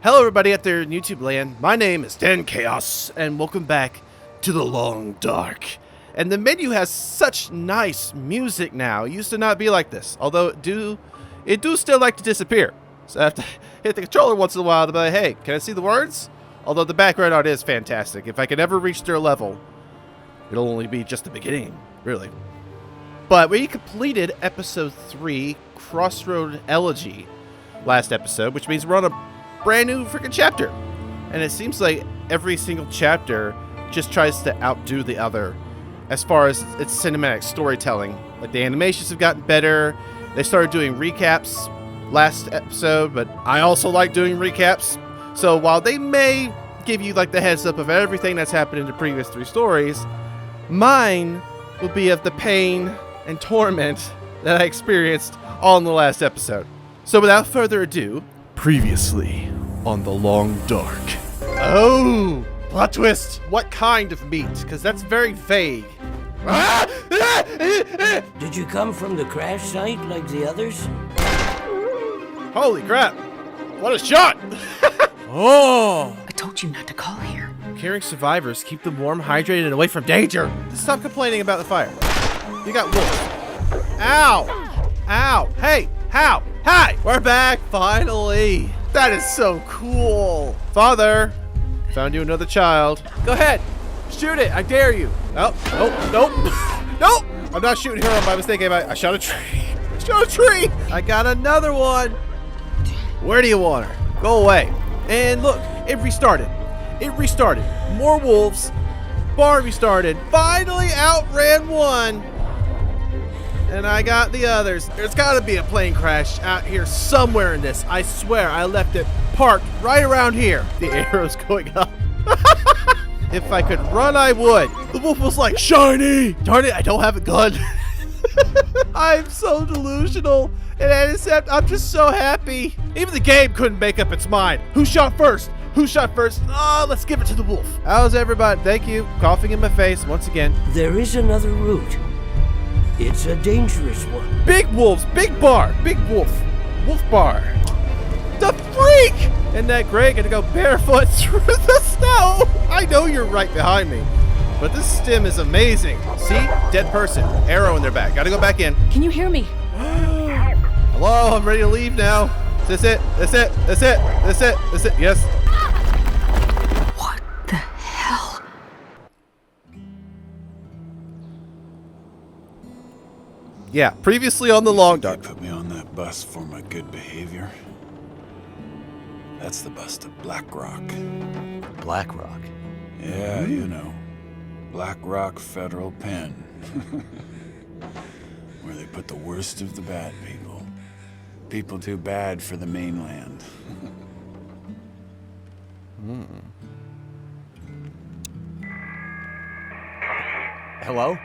Hello everybody out there in YouTube land, my name is Dan Chaos, and welcome back to The Long Dark. And the menu has such nice music now. It used to not be like this, although it do still like to disappear. So I have to hit the controller once in a while to be like, hey, can I see the words? Although the background art is fantastic. If I could ever reach their level, it'll only be just the beginning, really. But we completed episode 3, Crossroad Elegy, last episode, which means we're on a brand new freaking chapter. And it seems like every single chapter just tries to outdo the other as far as its cinematic storytelling. Like the animations have gotten better. They started doing recaps last episode, but I also like doing recaps. So while they may give you like the heads up of everything that's happened in the previous 3 stories, mine will be of the pain and torment that I experienced all in the last episode. So without further ado, previously on The Long Dark. Oh, plot twist. What kind of meat? Because that's very vague. Did you come from the crash site like the others? Holy crap. What a shot. Oh! I told you not to call here. Caring survivors keep them warm, hydrated, and away from danger. Stop complaining about the fire. You got wolves. Ow! Ow! Hey! How? Hi! We're back, finally! That is so cool! Father! Found you another child. Go ahead! Shoot it! I dare you! Oh, nope, nope! Nope! I'm not shooting her by mistake. I shot a tree. I shot a tree! I got another one! Where do you want her? Go away. And look, it restarted. It restarted. More wolves. Barn restarted. Finally outran one. And I got the others. There's got to be a plane crash out here somewhere in this. I swear I left it parked right around here. The arrow's going up. If I could run, I would. The wolf was like, shiny! Darn it, I don't have a gun. I'm so delusional. And except I'm just so happy. Even the game couldn't make up its mind. Who shot first? Who shot first? Oh, let's give it to the wolf. How's everybody? Thank you. Coughing in my face once again. There is another route. It's a dangerous one. Big wolves, big bar, big wolf. Wolf bar. The freak! And that Gray gonna go barefoot through the snow. I know you're right behind me, but this stim is amazing. See? Dead person. Arrow in their back. Gotta go back in. Can you hear me? Hello, I'm ready to leave now. Is this it? That's it. That's it. That's it. That's it. Yes. What the hell? Yeah, previously on The Long Dark. They put me on that bus for my good behavior. That's the bus to Blackrock. Blackrock? Yeah, you know. Blackrock Federal Pen. Where they put the worst of the bad people. People too bad for the mainland. Hello?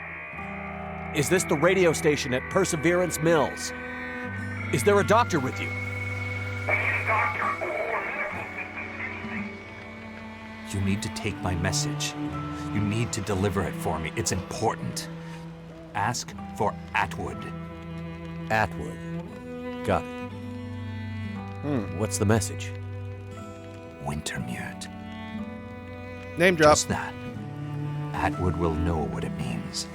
Is this the radio station at Perseverance Mills? Is there a doctor with you? You need to take my message. You need to deliver it for me. It's important. Ask for Atwood. Atwood. Got it. What's the message? Wintermute. Name drop. Just that. Atwood will know what it means.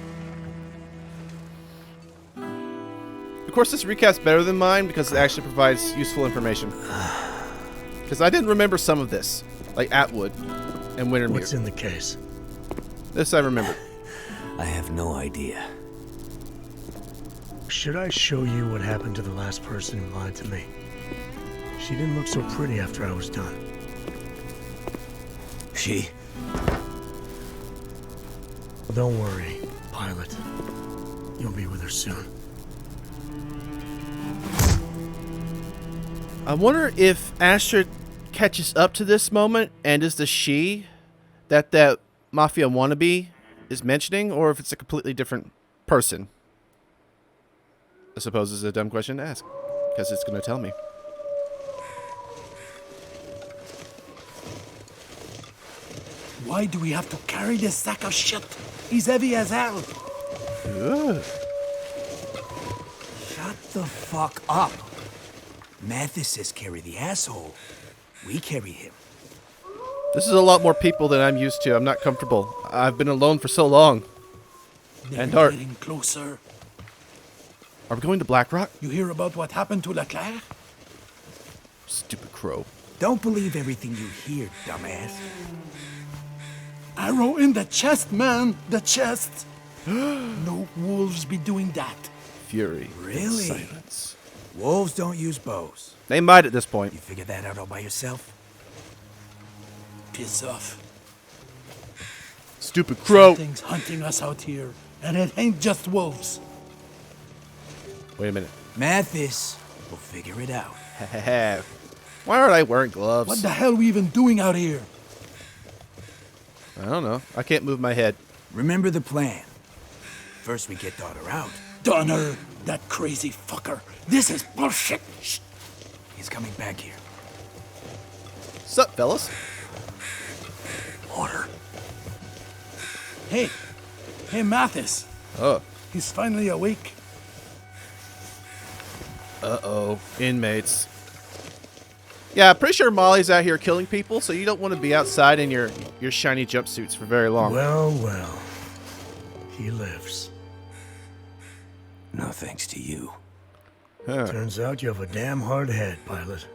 Of course, this recap's better than mine because it actually provides useful information. Because I didn't remember some of this, like Atwood and Wintermute. What's in the case? This I remember. I have no idea. Should I show you what happened to the last person who lied to me? She didn't look so pretty after I was done. She? Don't worry, pilot. You'll be with her soon. I wonder if Astrid catches up to this moment and is the she that mafia wannabe is mentioning, or if it's a completely different person. I suppose it's a dumb question to ask, because it's going to tell me. Why do we have to carry this sack of shit? He's heavy as hell. Ugh. Shut the fuck up. Mathis says carry the asshole. We carry him. This is a lot more people than I'm used to. I'm not comfortable. I've been alone for so long. They're And dark. getting closer. Are we going to Blackrock? You hear about what happened to Leclerc? Stupid crow. Don't believe everything you hear, dumbass. Arrow in the chest, man. The chest. No wolves be doing that. Fury. and Really? Silence. Wolves don't use bows. They might at this point. You figured that out all by yourself? Piss off. Stupid crow. Something's hunting us out here, and it ain't just wolves. Wait a minute. Mathis will figure it out. Why aren't I wearing gloves? What the hell are we even doing out here? I don't know. I can't move my head. Remember the plan. First we get daughter out. Donner, that crazy fucker. This is bullshit. Shh. He's coming back here. Sup, fellas? Order. Hey, Mathis. Oh. He's finally awake. Uh-oh. Inmates. Yeah, I'm pretty sure Molly's out here killing people, so you don't want to be outside in your shiny jumpsuits for very long. Well, well. He lives. No thanks to you. Huh. Turns out you have a damn hard head, pilot.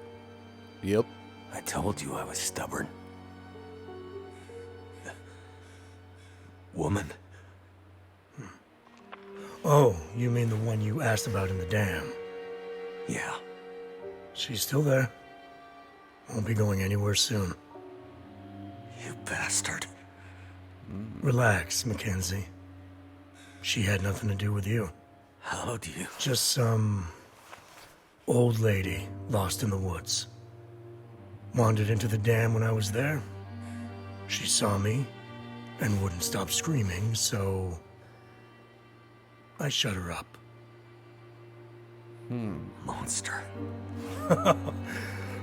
Yep. I told you I was stubborn. Woman. Oh, you mean the one you asked about in the dam? Yeah. She's still there. Won't be going anywhere soon. You bastard. Relax, Mackenzie. She had nothing to do with you. How do you... Just some old lady lost in the woods. Wandered into the dam when I was there. She saw me and wouldn't stop screaming, so I shut her up. Monster.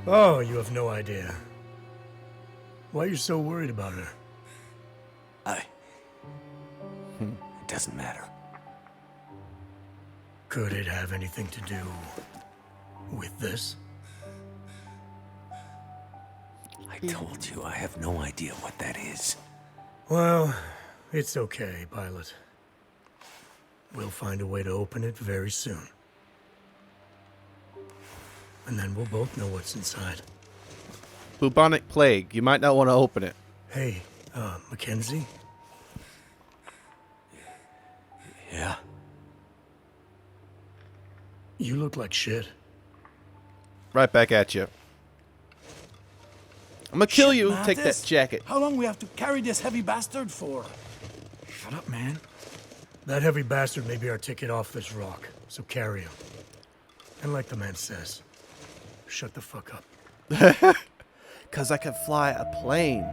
Oh, you have no idea. Why are you so worried about her? It doesn't matter. Could it have anything to do with this? I told you I have no idea what that is. Well, it's okay, pilot. We'll find a way to open it very soon. And then we'll both know what's inside. Bubonic plague. You might not want to open it. Hey, Mackenzie? Yeah? You look like shit. Right back at you. I'm gonna kill you. Shit, Take Mathis. that jacket. How long we have to carry this heavy bastard for? Shut up, man. That heavy bastard may be our ticket off this rock, so carry him. And like the man says, shut the fuck up. Because I can fly a plane.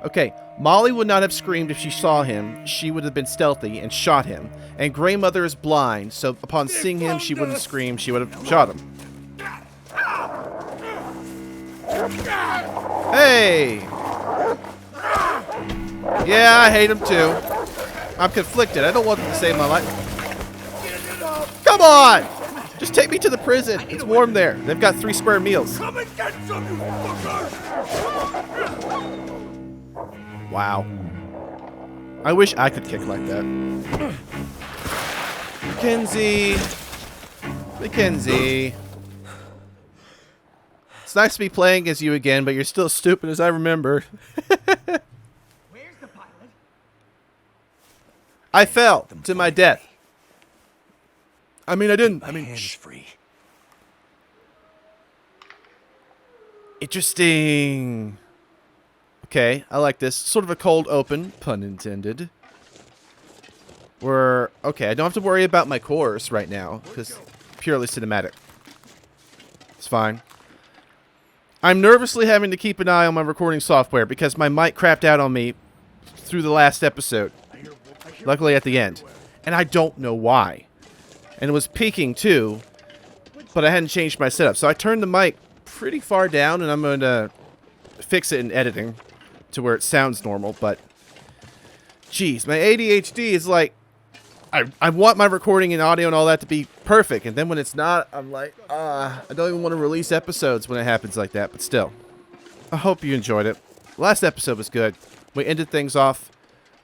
Okay, Molly would not have screamed if she saw him. She would have been stealthy and shot him. And Grey Mother is blind, so upon seeing him, she wouldn't scream. She would have shot him. Hey! Yeah, I hate him too. I'm conflicted. I don't want them to save my life. Come on! Just take me to the prison. It's warm there. They've got 3 square meals. Come and get some, you fucker! Wow. I wish I could kick like that. Mackenzie. Mackenzie. It's nice to be playing as you again, but you're still as stupid as I remember. Where's the pilot? I fell to my death. I mean, I didn't. My hand's free. Interesting. Okay, I like this. Sort of a cold open, pun intended. Okay, I don't have to worry about my course right now, because purely cinematic. It's fine. I'm nervously having to keep an eye on my recording software, because my mic crapped out on me through the last episode. Luckily at the end. And I don't know why. And it was peaking too, but I hadn't changed my setup. So I turned the mic pretty far down, and I'm going to fix it in editing to where it sounds normal, but geez, my ADHD is like, I want my recording and audio and all that to be perfect. And then when it's not, I'm like, I don't even want to release episodes when it happens like that. But still, I hope you enjoyed it. Last episode was good. We ended things off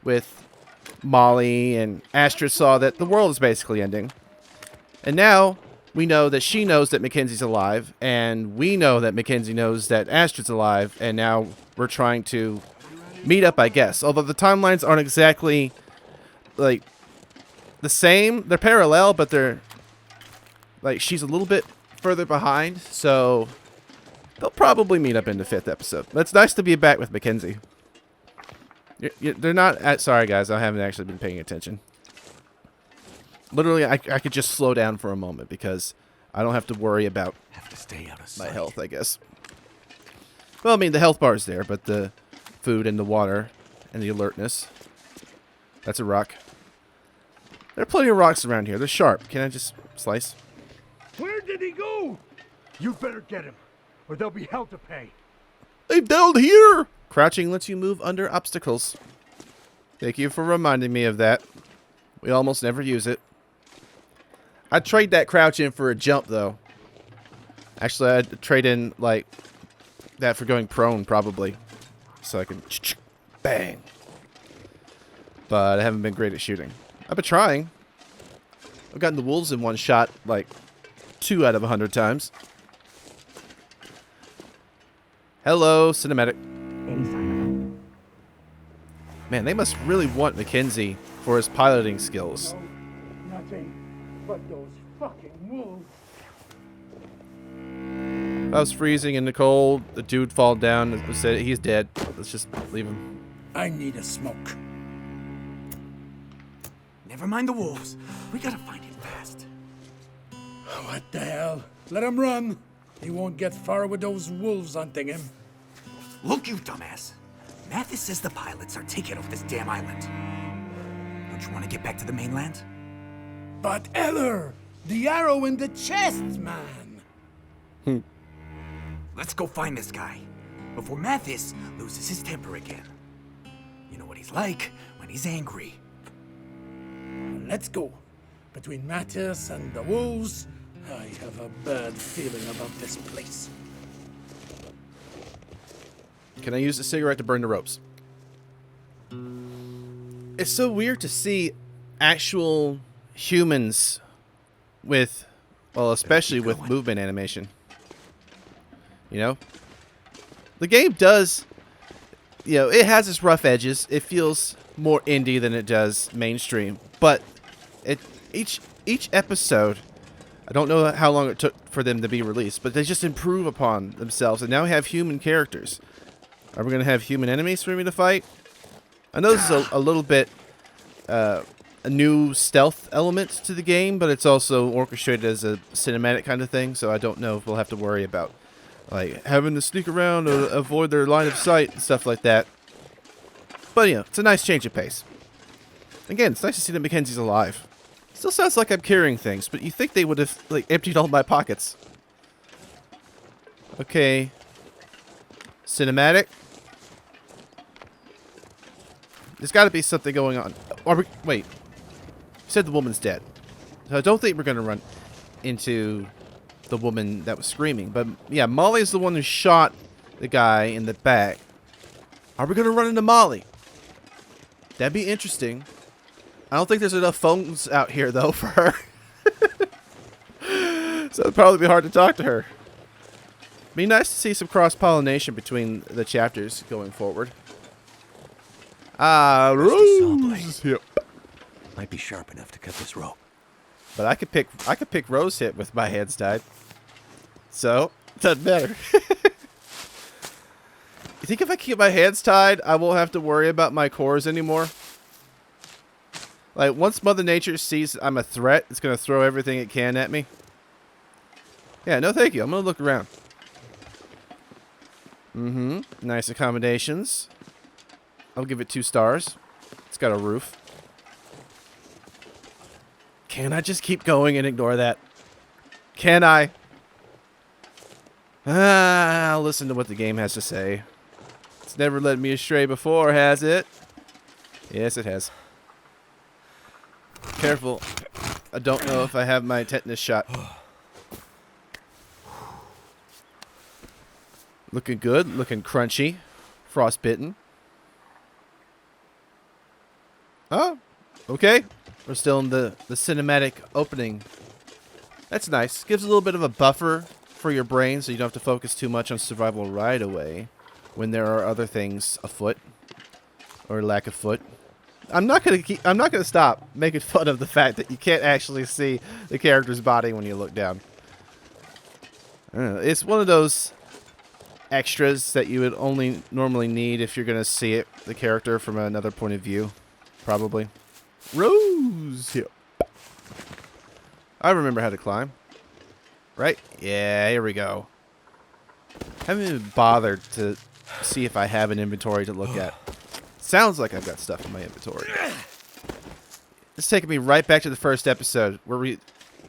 with Molly, and Astrid saw that the world is basically ending. And now we know that she knows that Mackenzie's alive, and we know that Mackenzie knows that Astrid's alive, and now we're trying to meet up, I guess. Although the timelines aren't exactly, like, the same. They're parallel, but they're, like, she's a little bit further behind, so they'll probably meet up in the 5th episode. But it's nice to be back with Mackenzie. They're not... sorry, guys. I haven't actually been paying attention. Literally, I could just slow down for a moment because I don't have to worry about Have to stay out of my sight. health, I guess. Well, I mean, the health bar is there, but the food and the water and the alertness. That's a rock. There are plenty of rocks around here. They're sharp. Can I just slice? Where did he go? You better get him, or there'll be hell to pay. They're down here! Crouching lets you move under obstacles. Thank you for reminding me of that. We almost never use it. I'd trade that crouch in for a jump, though. Actually, I'd trade in, like, that for going prone, probably. So I can bang. But I haven't been great at shooting. I've been trying. I've gotten the wolves in one shot, like, 2 out of 100 times. Hello, cinematic. Man, they must really want Mackenzie for his piloting skills. Nothing but those fucking wolves. If I was freezing in the cold, the dude fall down, he's dead. Let's just leave him. I need a smoke. Never mind the wolves. We gotta find him fast. What the hell? Let him run. He won't get far with those wolves hunting him. Look, you dumbass. Mathis says the pilots are taken off this damn island. Don't you want to get back to the mainland? But Eller, the arrow in the chest, man. Let's go find this guy before Mathis loses his temper again. You know what he's like when he's angry. Let's go. Between Mattis and the wolves, I have a bad feeling about this place. Can I use the cigarette to burn the ropes? It's so weird to see actual humans with, well, especially with movement animation. You know? The game does, you know, it has its rough edges. It feels more indie than it does mainstream. But each episode, I don't know how long it took for them to be released, but they just improve upon themselves. And now we have human characters. Are we going to have human enemies for me to fight? I know this is a little bit a new stealth element to the game, but it's also orchestrated as a cinematic kind of thing, so I don't know if we'll have to worry about like having to sneak around or avoid their line of sight and stuff like that. But, you know, it's a nice change of pace. Again, it's nice to see that Mackenzie's alive. Still sounds like I'm carrying things, but you think they would have, like, emptied all my pockets. Okay. Cinematic. There's got to be something going on. Wait. You said the woman's dead. So I don't think we're going to run into the woman that was screaming. But, yeah, Molly's the one who shot the guy in the back. Are we going to run into Molly? That'd be interesting. I don't think there's enough phones out here, though, for her. So it'd probably be hard to talk to her. Be nice to see some cross-pollination between the chapters going forward. Rose. Yep. Might be sharp enough to cut this rope. But I could pick Rose hit with my hands tied. So, doesn't matter. You think if I keep my hands tied, I won't have to worry about my cores anymore? Like, once Mother Nature sees I'm a threat, it's going to throw everything it can at me. Yeah, no thank you. I'm going to look around. Nice accommodations. I'll give it 2 stars. It's got a roof. Can I just keep going and ignore that? Can I? I'll listen to what the game has to say. It's never led me astray before, has it? Yes, it has. Careful. I don't know if I have my tetanus shot. Looking good, looking crunchy, frostbitten. Oh, okay. We're still in the cinematic opening. That's nice. Gives a little bit of a buffer for your brain so you don't have to focus too much on survival right away when there are other things afoot or lack of foot. I'm not gonna stop making fun of the fact that you can't actually see the character's body when you look down. I don't know, it's one of those extras that you would only normally need if you're gonna see it, the character from another point of view, probably. Rose here. I remember how to climb. Right? Yeah, here we go. Haven't even bothered to see if I have an inventory to look at. Sounds like I've got stuff in my inventory. It's taking me right back to the first episode where we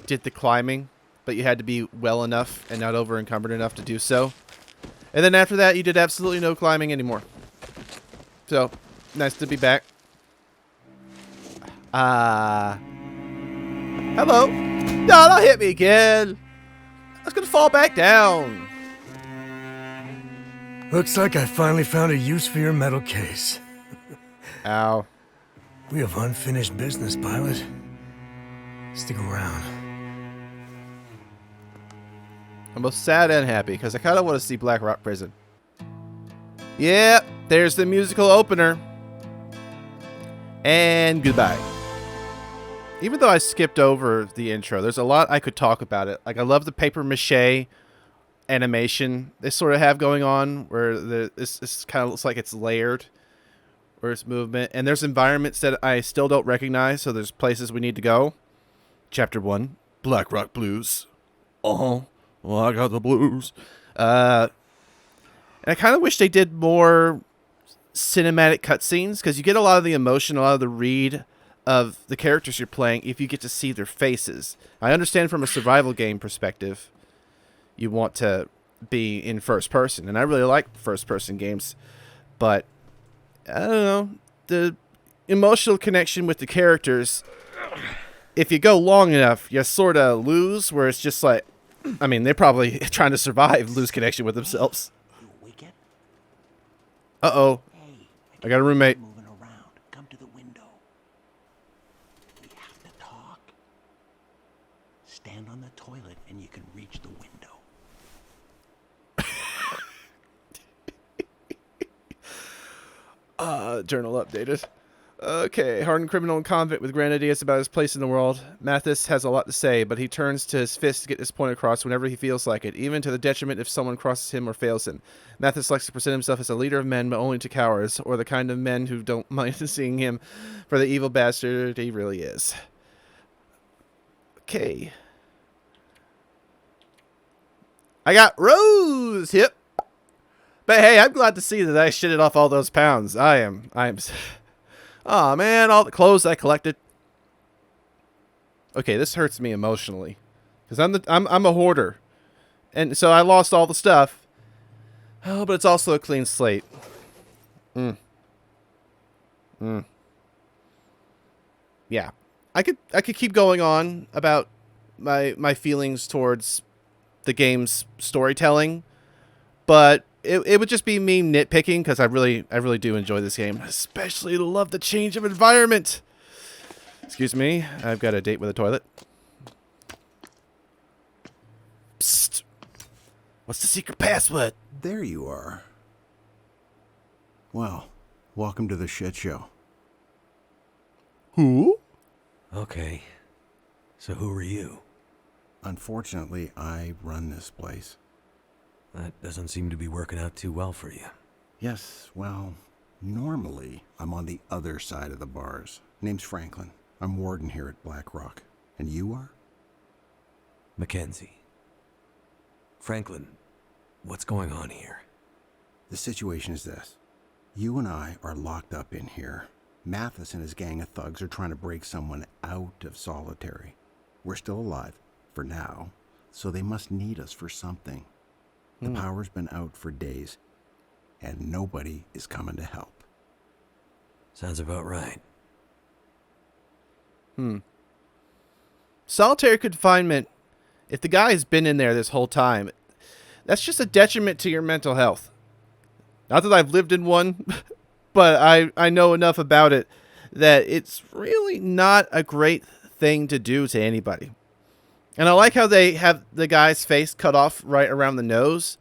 did the climbing, but you had to be well enough and not over encumbered enough to do so. And then after that, you did absolutely no climbing anymore. So, nice to be back. Hello. No, don't hit me again. I was gonna fall back down. Looks like I finally found a use for your metal case. Ow. We have unfinished business, pilot. Stick around. I'm both sad and happy because I kind of want to see Blackrock Prison. Yep, there's the musical opener. And goodbye. Even though I skipped over the intro, there's a lot I could talk about it. Like, I love the paper mache animation they sort of have going on, where this kind of looks like it's layered, where it's movement. And there's environments that I still don't recognize, so there's places we need to go. Chapter 1, Blackrock Blues. Oh, well, I got the blues. And I kind of wish they did more cinematic cutscenes, because you get a lot of the emotion, a lot of the read of the characters you're playing if you get to see their faces. I understand from a survival game perspective, you want to be in first person, and I really like first person games, but I don't know, the emotional connection with the characters, if you go long enough, you sort of lose, where it's just like, I mean, they're probably trying to survive, lose connection with themselves. Uh-oh. I got a roommate. Moving around. Come to the window. We have to talk. Stand on the toilet and you can reach the window. Journal updated. Okay, hardened criminal and convict with grand ideas about his place in the world. Mathis has a lot to say, but he turns to his fist to get this point across whenever he feels like it, even to the detriment if someone crosses him or fails him. Mathis likes to present himself as a leader of men, but only to cowards, or the kind of men who don't mind seeing him for the evil bastard he really is. Okay. I got Rose hip. But hey, I'm glad to see that I shitted off all those pounds. I am. Oh man, all the clothes I collected. Okay, this hurts me emotionally, because I'm a hoarder, and so I lost all the stuff. Oh, but it's also a clean slate. Yeah, I could keep going on about my feelings towards the game's storytelling, but it would just be me nitpicking, because I really do enjoy this game. Especially love the change of environment. Excuse me, I've got a date with a toilet. Psst. What's the secret password? There you are. Well, welcome to the shit show. Who? Okay. So who are you? Unfortunately, I run this place. That doesn't seem to be working out too well for you. Yes, well, normally I'm on the other side of the bars. Name's Franklin. I'm warden here at Blackrock. And you are? Mackenzie. Franklin, what's going on here? The situation is this. You and I are locked up in here. Mathis and his gang of thugs are trying to break someone out of solitary. We're still alive, for now, so they must need us for something. The power's been out for days, and nobody is coming to help. Sounds about right. Solitary confinement, if the guy has been in there this whole time, that's just a detriment to your mental health. Not that I've lived in one, but I know enough about it that it's really not a great thing to do to anybody. And I like how they have the guy's face cut off right around the nose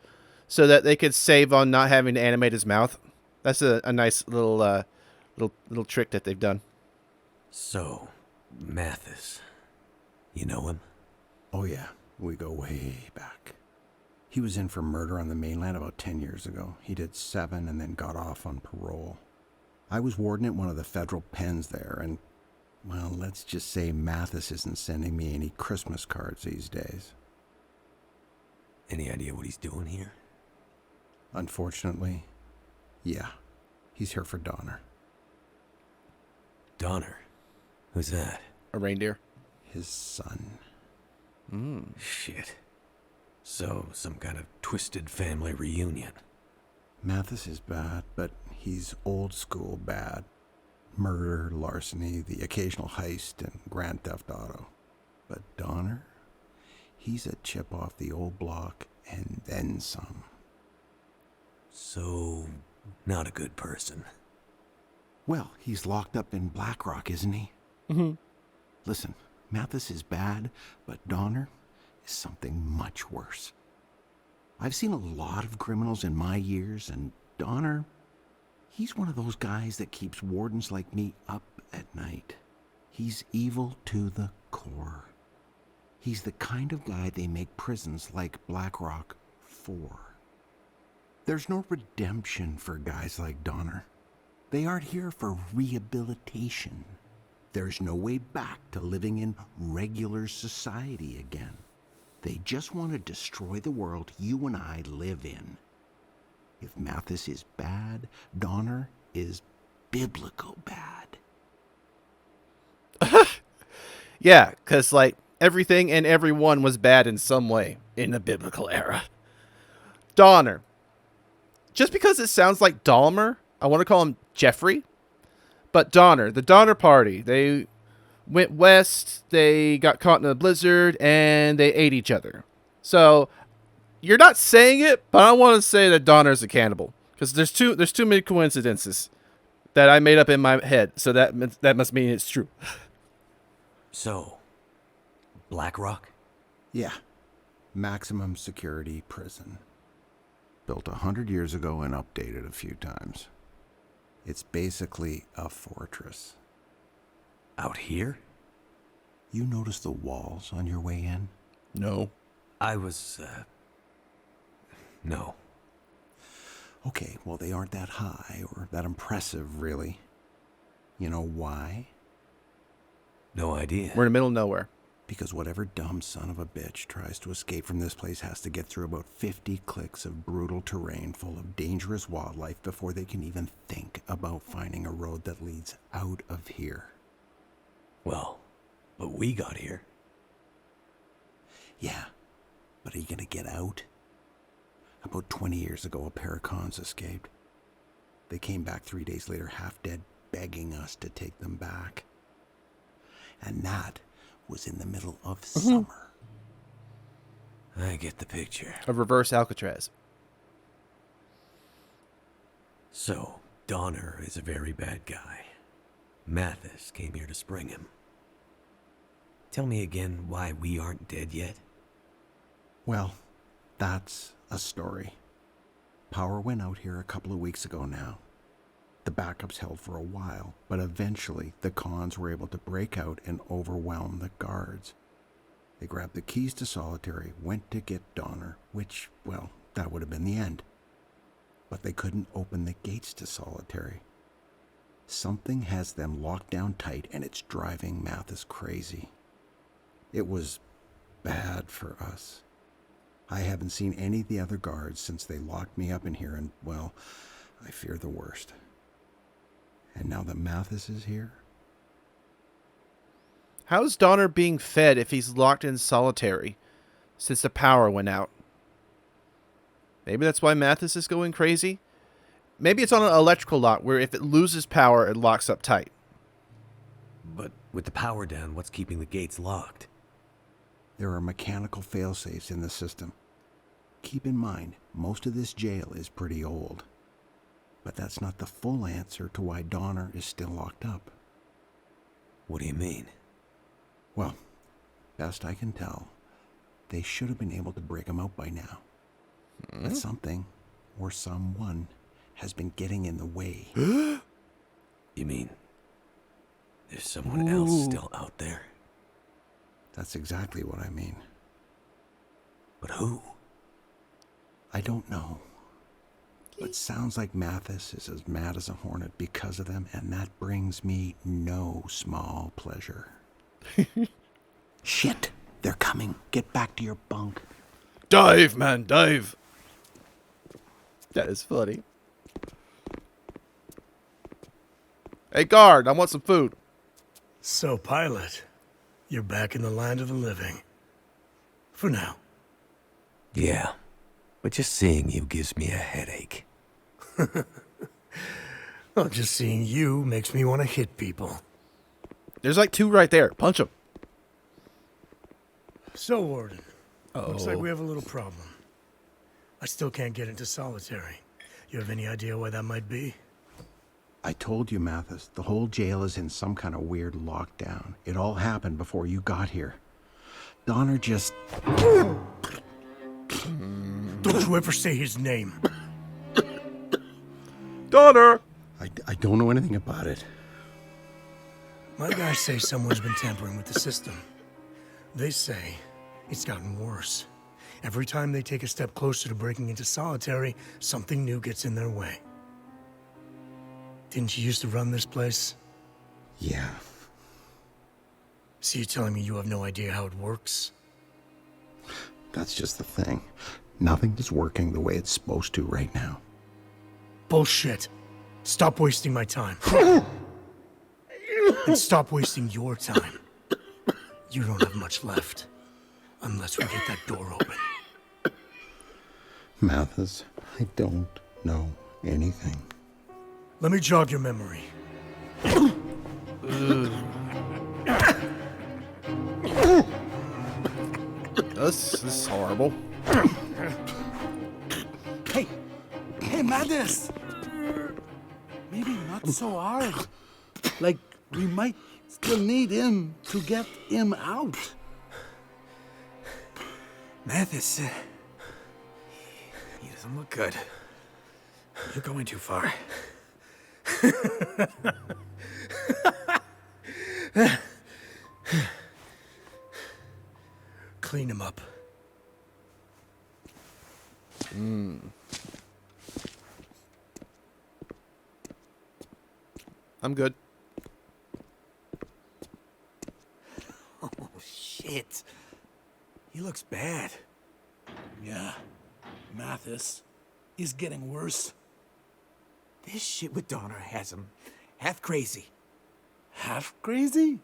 so that they could save on not having to animate his mouth. That's a nice little trick that they've done. So, Mathis. You know him? Oh yeah, we go way back. He was in for murder on the mainland about 10 years ago. He did 7 and then got off on parole. I was warden at one of the federal pens there, and, well, let's just say Mathis isn't sending me any Christmas cards these days. Any idea what he's doing here? Unfortunately, yeah. He's here for Donner. Donner? Who's that? A reindeer? His son. Shit. So, some kind of twisted family reunion. Mathis is bad, but he's old school bad. Murder, larceny, the occasional heist, and grand theft auto. But Donner? He's a chip off the old block, and then some. So, not a good person. Well, he's locked up in Blackrock, isn't he? Mm-hmm. Listen, Mathis is bad, but Donner is something much worse. I've seen a lot of criminals in my years, and Donner, he's one of those guys that keeps wardens like me up at night. He's evil to the core. He's the kind of guy they make prisons like Blackrock for. There's no redemption for guys like Donner. They aren't here for rehabilitation. There's no way back to living in regular society again. They just want to destroy the world you and I live in. If Mathis is bad, Donner is biblical bad. Yeah, because, like, everything and everyone was bad in some way in the biblical era. Donner. Just because it sounds like Dahmer, I want to call him Jeffrey. But Donner, the Donner Party, they went west, they got caught in a blizzard, and they ate each other. So, you're not saying it, but I want to say that Donner's a cannibal. Because there's too many coincidences that I made up in my head. So that must mean it's true. So, Blackrock? Yeah. Maximum security prison. Built 100 years ago and updated a few times. It's basically a fortress. Out here? You notice the walls on your way in? No. I was, no. Okay, well, they aren't that high or that impressive, really. You know why? No idea. We're in the middle of nowhere. Because whatever dumb son of a bitch tries to escape from this place has to get through about 50 clicks of brutal terrain full of dangerous wildlife before they can even think about finding a road that leads out of here. Well, but we got here. Yeah, but are you gonna get out? About 20 years ago, a pair of cons escaped. They came back 3 days later, half dead, begging us to take them back. And that was in the middle of summer. I get the picture. A reverse Alcatraz. So, Donner is a very bad guy. Mathis came here to spring him. Tell me again why we aren't dead yet? Well, that's a story. Power went out here a couple of weeks ago now. The backups held for a while, but eventually the cons were able to break out and overwhelm the guards. They grabbed the keys to Solitary, went to get Donner, which, well, that would have been the end. But they couldn't open the gates to Solitary. Something has them locked down tight, and it's driving Mathis crazy. It was bad for us. I haven't seen any of the other guards since they locked me up in here, and, well, I fear the worst. And now that Mathis is here? How's Donner being fed if he's locked in Solitary since the power went out? Maybe that's why Mathis is going crazy? Maybe it's on an electrical lock where if it loses power, it locks up tight. But with the power down, what's keeping the gates locked? There are mechanical failsafes in the system. Keep in mind, most of this jail is pretty old. But that's not the full answer to why Donner is still locked up. What do you mean? Well, best I can tell, they should have been able to break him out by now. But something, or someone, has been getting in the way. You mean there's someone else still out there? That's exactly what I mean. But who? I don't know. But sounds like Mathis is as mad as a hornet because of them, and that brings me no small pleasure. Shit! They're coming. Get back to your bunk. Dive, man, dive. That is funny. Hey, guard, I want some food. So, pilot, you're back in the land of the living. For now. Yeah, but just seeing you gives me a headache. Well, just seeing you makes me want to hit people. There's like 2 right there. Punch them. So, Warden, looks like we have a little problem. I still can't get into solitary. You have any idea why that might be? I told you, Mathis, the whole jail is in some kind of weird lockdown. It all happened before you got here. Donner just... Don't you ever say his name. Donner! I don't know anything about it. My guys say someone's been tampering with the system. They say it's gotten worse. Every time they take a step closer to breaking into solitary, something new gets in their way. Didn't you used to run this place? Yeah. So you're telling me you have no idea how it works? That's just the thing. Nothing is working the way it's supposed to right now. Bullshit. Stop wasting my time. And stop wasting your time. You don't have much left. Unless we get that door open. Mathis, I don't know anything. Let me jog your memory. This is horrible. Hey, Mathis! Maybe not so hard. Like, we might still need him to get him out. Mathis, he doesn't look good. You're going too far. Clean him up. I'm good. Oh, shit. He looks bad. Yeah, Mathis is getting worse. This shit with Donner has him half crazy. Half crazy?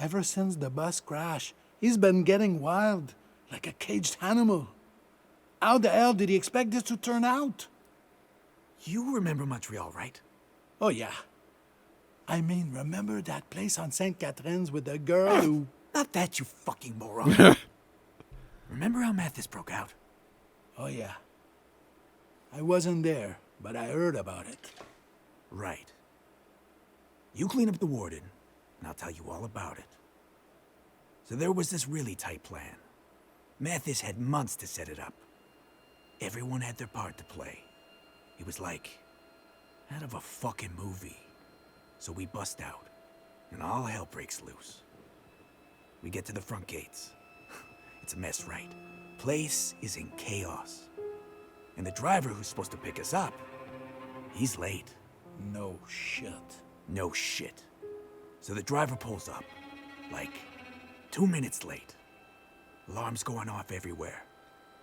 Ever since the bus crash, he's been getting wild, like a caged animal. How the hell did he expect this to turn out? You remember Montreal, right? Oh, yeah. I mean, remember that place on St. Catherine's with the girl who... Not that, you fucking moron. Remember how Mathis broke out? Oh, yeah. I wasn't there, but I heard about it. Right. You clean up the warden, and I'll tell you all about it. So there was this really tight plan. Mathis had months to set it up. Everyone had their part to play. It was like out of a fucking movie. So we bust out, and all hell breaks loose. We get to the front gates. It's a mess, right? Place is in chaos. And the driver who's supposed to pick us up, he's late. No shit. No shit. So the driver pulls up, like 2 minutes late. Alarms going off everywhere.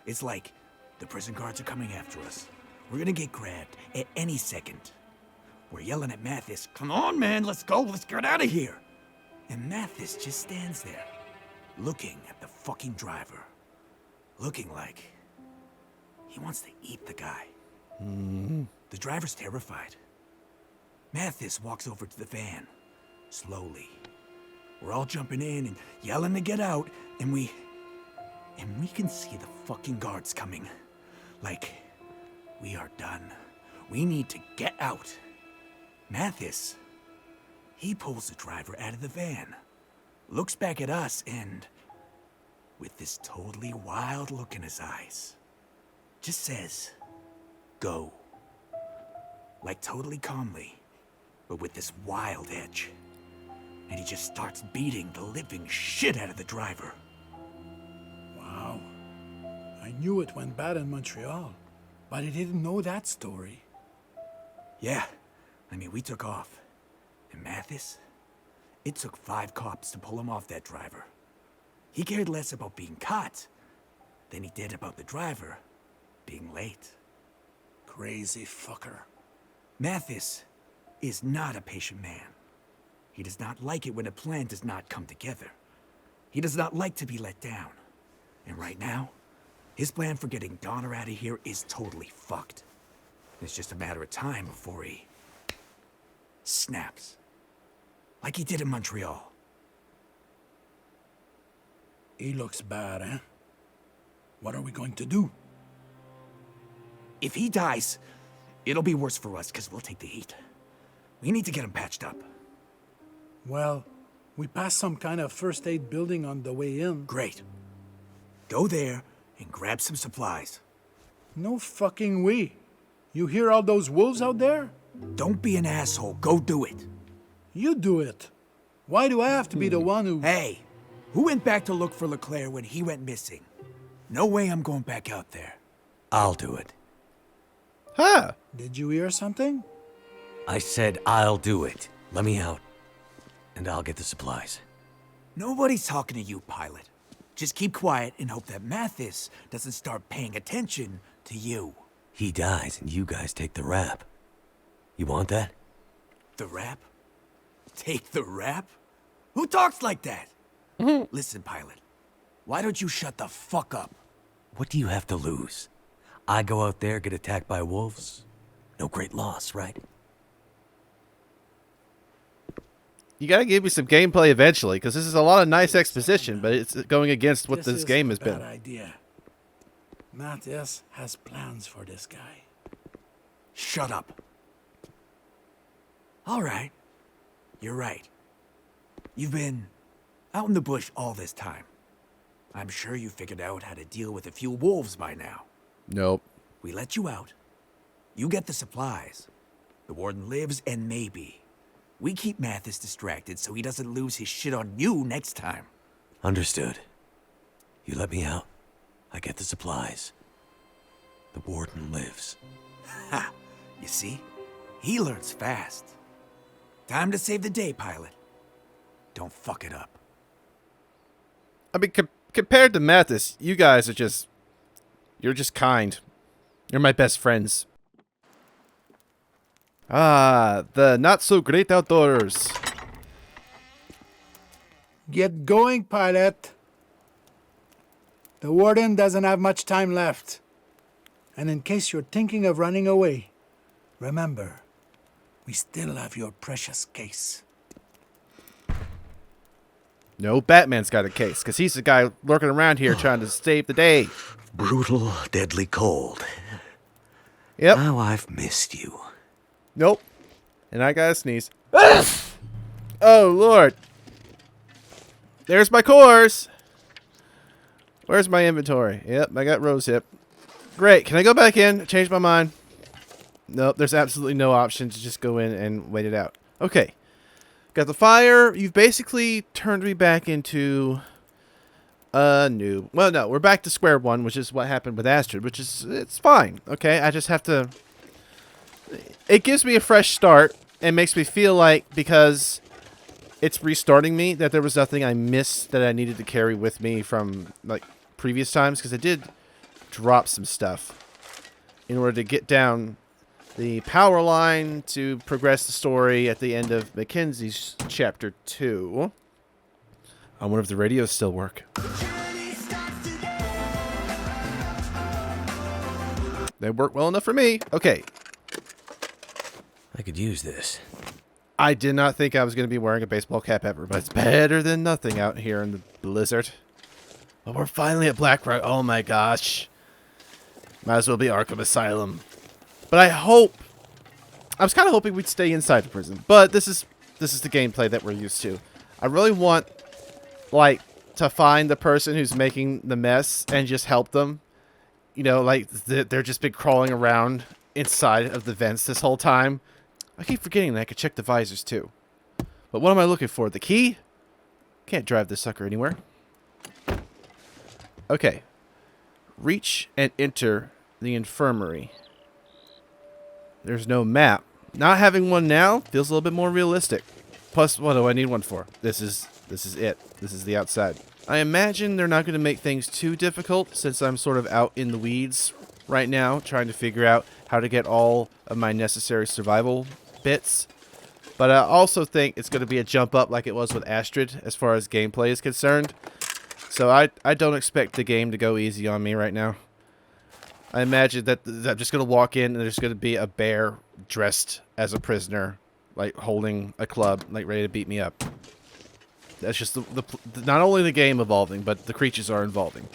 It's like the prison guards are coming after us. We're gonna get grabbed at any second. We're yelling at Mathis, "Come on, man, let's go, let's get out of here." And Mathis just stands there, looking at the fucking driver. Looking like he wants to eat the guy. The driver's terrified. Mathis walks over to the van, slowly. We're all jumping in and yelling to get out, and we can see the fucking guards coming. Like, we are done. We need to get out. Mathis, he pulls the driver out of the van, looks back at us, and with this totally wild look in his eyes, just says, "Go." Like totally calmly, but with this wild edge. And he just starts beating the living shit out of the driver. Wow. I knew it went bad in Montreal, but I didn't know that story. Yeah, I mean, we took off. And Mathis, it took 5 cops to pull him off that driver. He cared less about being caught than he did about the driver being late. Crazy fucker. Mathis is not a patient man. He does not like it when a plan does not come together. He does not like to be let down. And right now, his plan for getting Donner out of here is totally fucked. It's just a matter of time before he snaps. Like he did in Montreal. He looks bad, eh? What are we going to do? If he dies, it'll be worse for us because we'll take the heat. We need to get him patched up. Well, we passed some kind of first aid building on the way in. Great. Go there and grab some supplies. No fucking way. You hear all those wolves out there? Don't be an asshole. Go do it. You do it. Why do I have to be the one who... Hey, who went back to look for Leclerc when he went missing? No way I'm going back out there. I'll do it. Huh. Did you hear something? I said I'll do it. Let me out, and I'll get the supplies. Nobody's talking to you, pilot. Just keep quiet and hope that Mathis doesn't start paying attention to you. He dies, and you guys take the rap. You want that? The rap? Take the rap? Who talks like that? Listen, pilot. Why don't you shut the fuck up? What do you have to lose? I go out there, get attacked by wolves? No great loss, right? You gotta give me some gameplay eventually, because this is a lot of nice exposition, but it's going against what this game has been. Bad idea. Matthias has plans for this guy. Shut up. All right. You're right. You've been out in the bush all this time. I'm sure you figured out how to deal with a few wolves by now. Nope. We let you out. You get the supplies. The warden lives, and maybe we keep Mathis distracted so he doesn't lose his shit on you next time. Understood. You let me out. I get the supplies. The warden lives. Ha! You see? He learns fast. Time to save the day, pilot. Don't fuck it up. I mean, compared to Mathis, you guys are just... You're just kind. You're my best friends. Ah, the not-so-great outdoors. Get going, pilot. The warden doesn't have much time left. And in case you're thinking of running away, remember, we still have your precious case. No, Batman's got a case, because he's the guy lurking around here trying to save the day. Brutal, deadly cold. Yep. How I've missed you. Nope. And I gotta sneeze. Oh, Lord. There's my cores. Where's my inventory? Yep, I got rose hip. Great. Can I go back in? Change my mind? Nope, there's absolutely no option to just go in and wait it out. Okay. Got the fire. You've basically turned me back into a noob. Well, no, we're back to square one, which is what happened with Astrid, which is, it's fine. Okay, I just have to... It gives me a fresh start and makes me feel like, because it's restarting me, that there was nothing I missed that I needed to carry with me from, like, previous times, because I did drop some stuff in order to get down the power line to progress the story at the end of Mackenzie's chapter 2. I wonder if the radios still work. They work well enough for me. Okay. I could use this. I did not think I was going to be wearing a baseball cap ever, but it's better than nothing out here in the blizzard. But we're finally at Blackrock. Oh my gosh. Might as well be Arkham Asylum. But I was kind of hoping we'd stay inside the prison, but this is the gameplay that we're used to. I really want, like, to find the person who's making the mess and just help them. You know, like, they're just been crawling around inside of the vents this whole time. I keep forgetting that I could check the visors, too. But what am I looking for? The key? Can't drive this sucker anywhere. Okay. Reach and enter the infirmary. There's no map. Not having one now feels a little bit more realistic. Plus, what do I need one for? This is it. This is the outside. I imagine they're not going to make things too difficult since I'm sort of out in the weeds right now trying to figure out how to get all of my necessary survival bits. But I also think it's going to be a jump up like it was with Astrid as far as gameplay is concerned. So I don't expect the game to go easy on me right now. I imagine that I'm just going to walk in and there's going to be a bear dressed as a prisoner, like holding a club, like ready to beat me up. That's just not only the game evolving, but the creatures are evolving.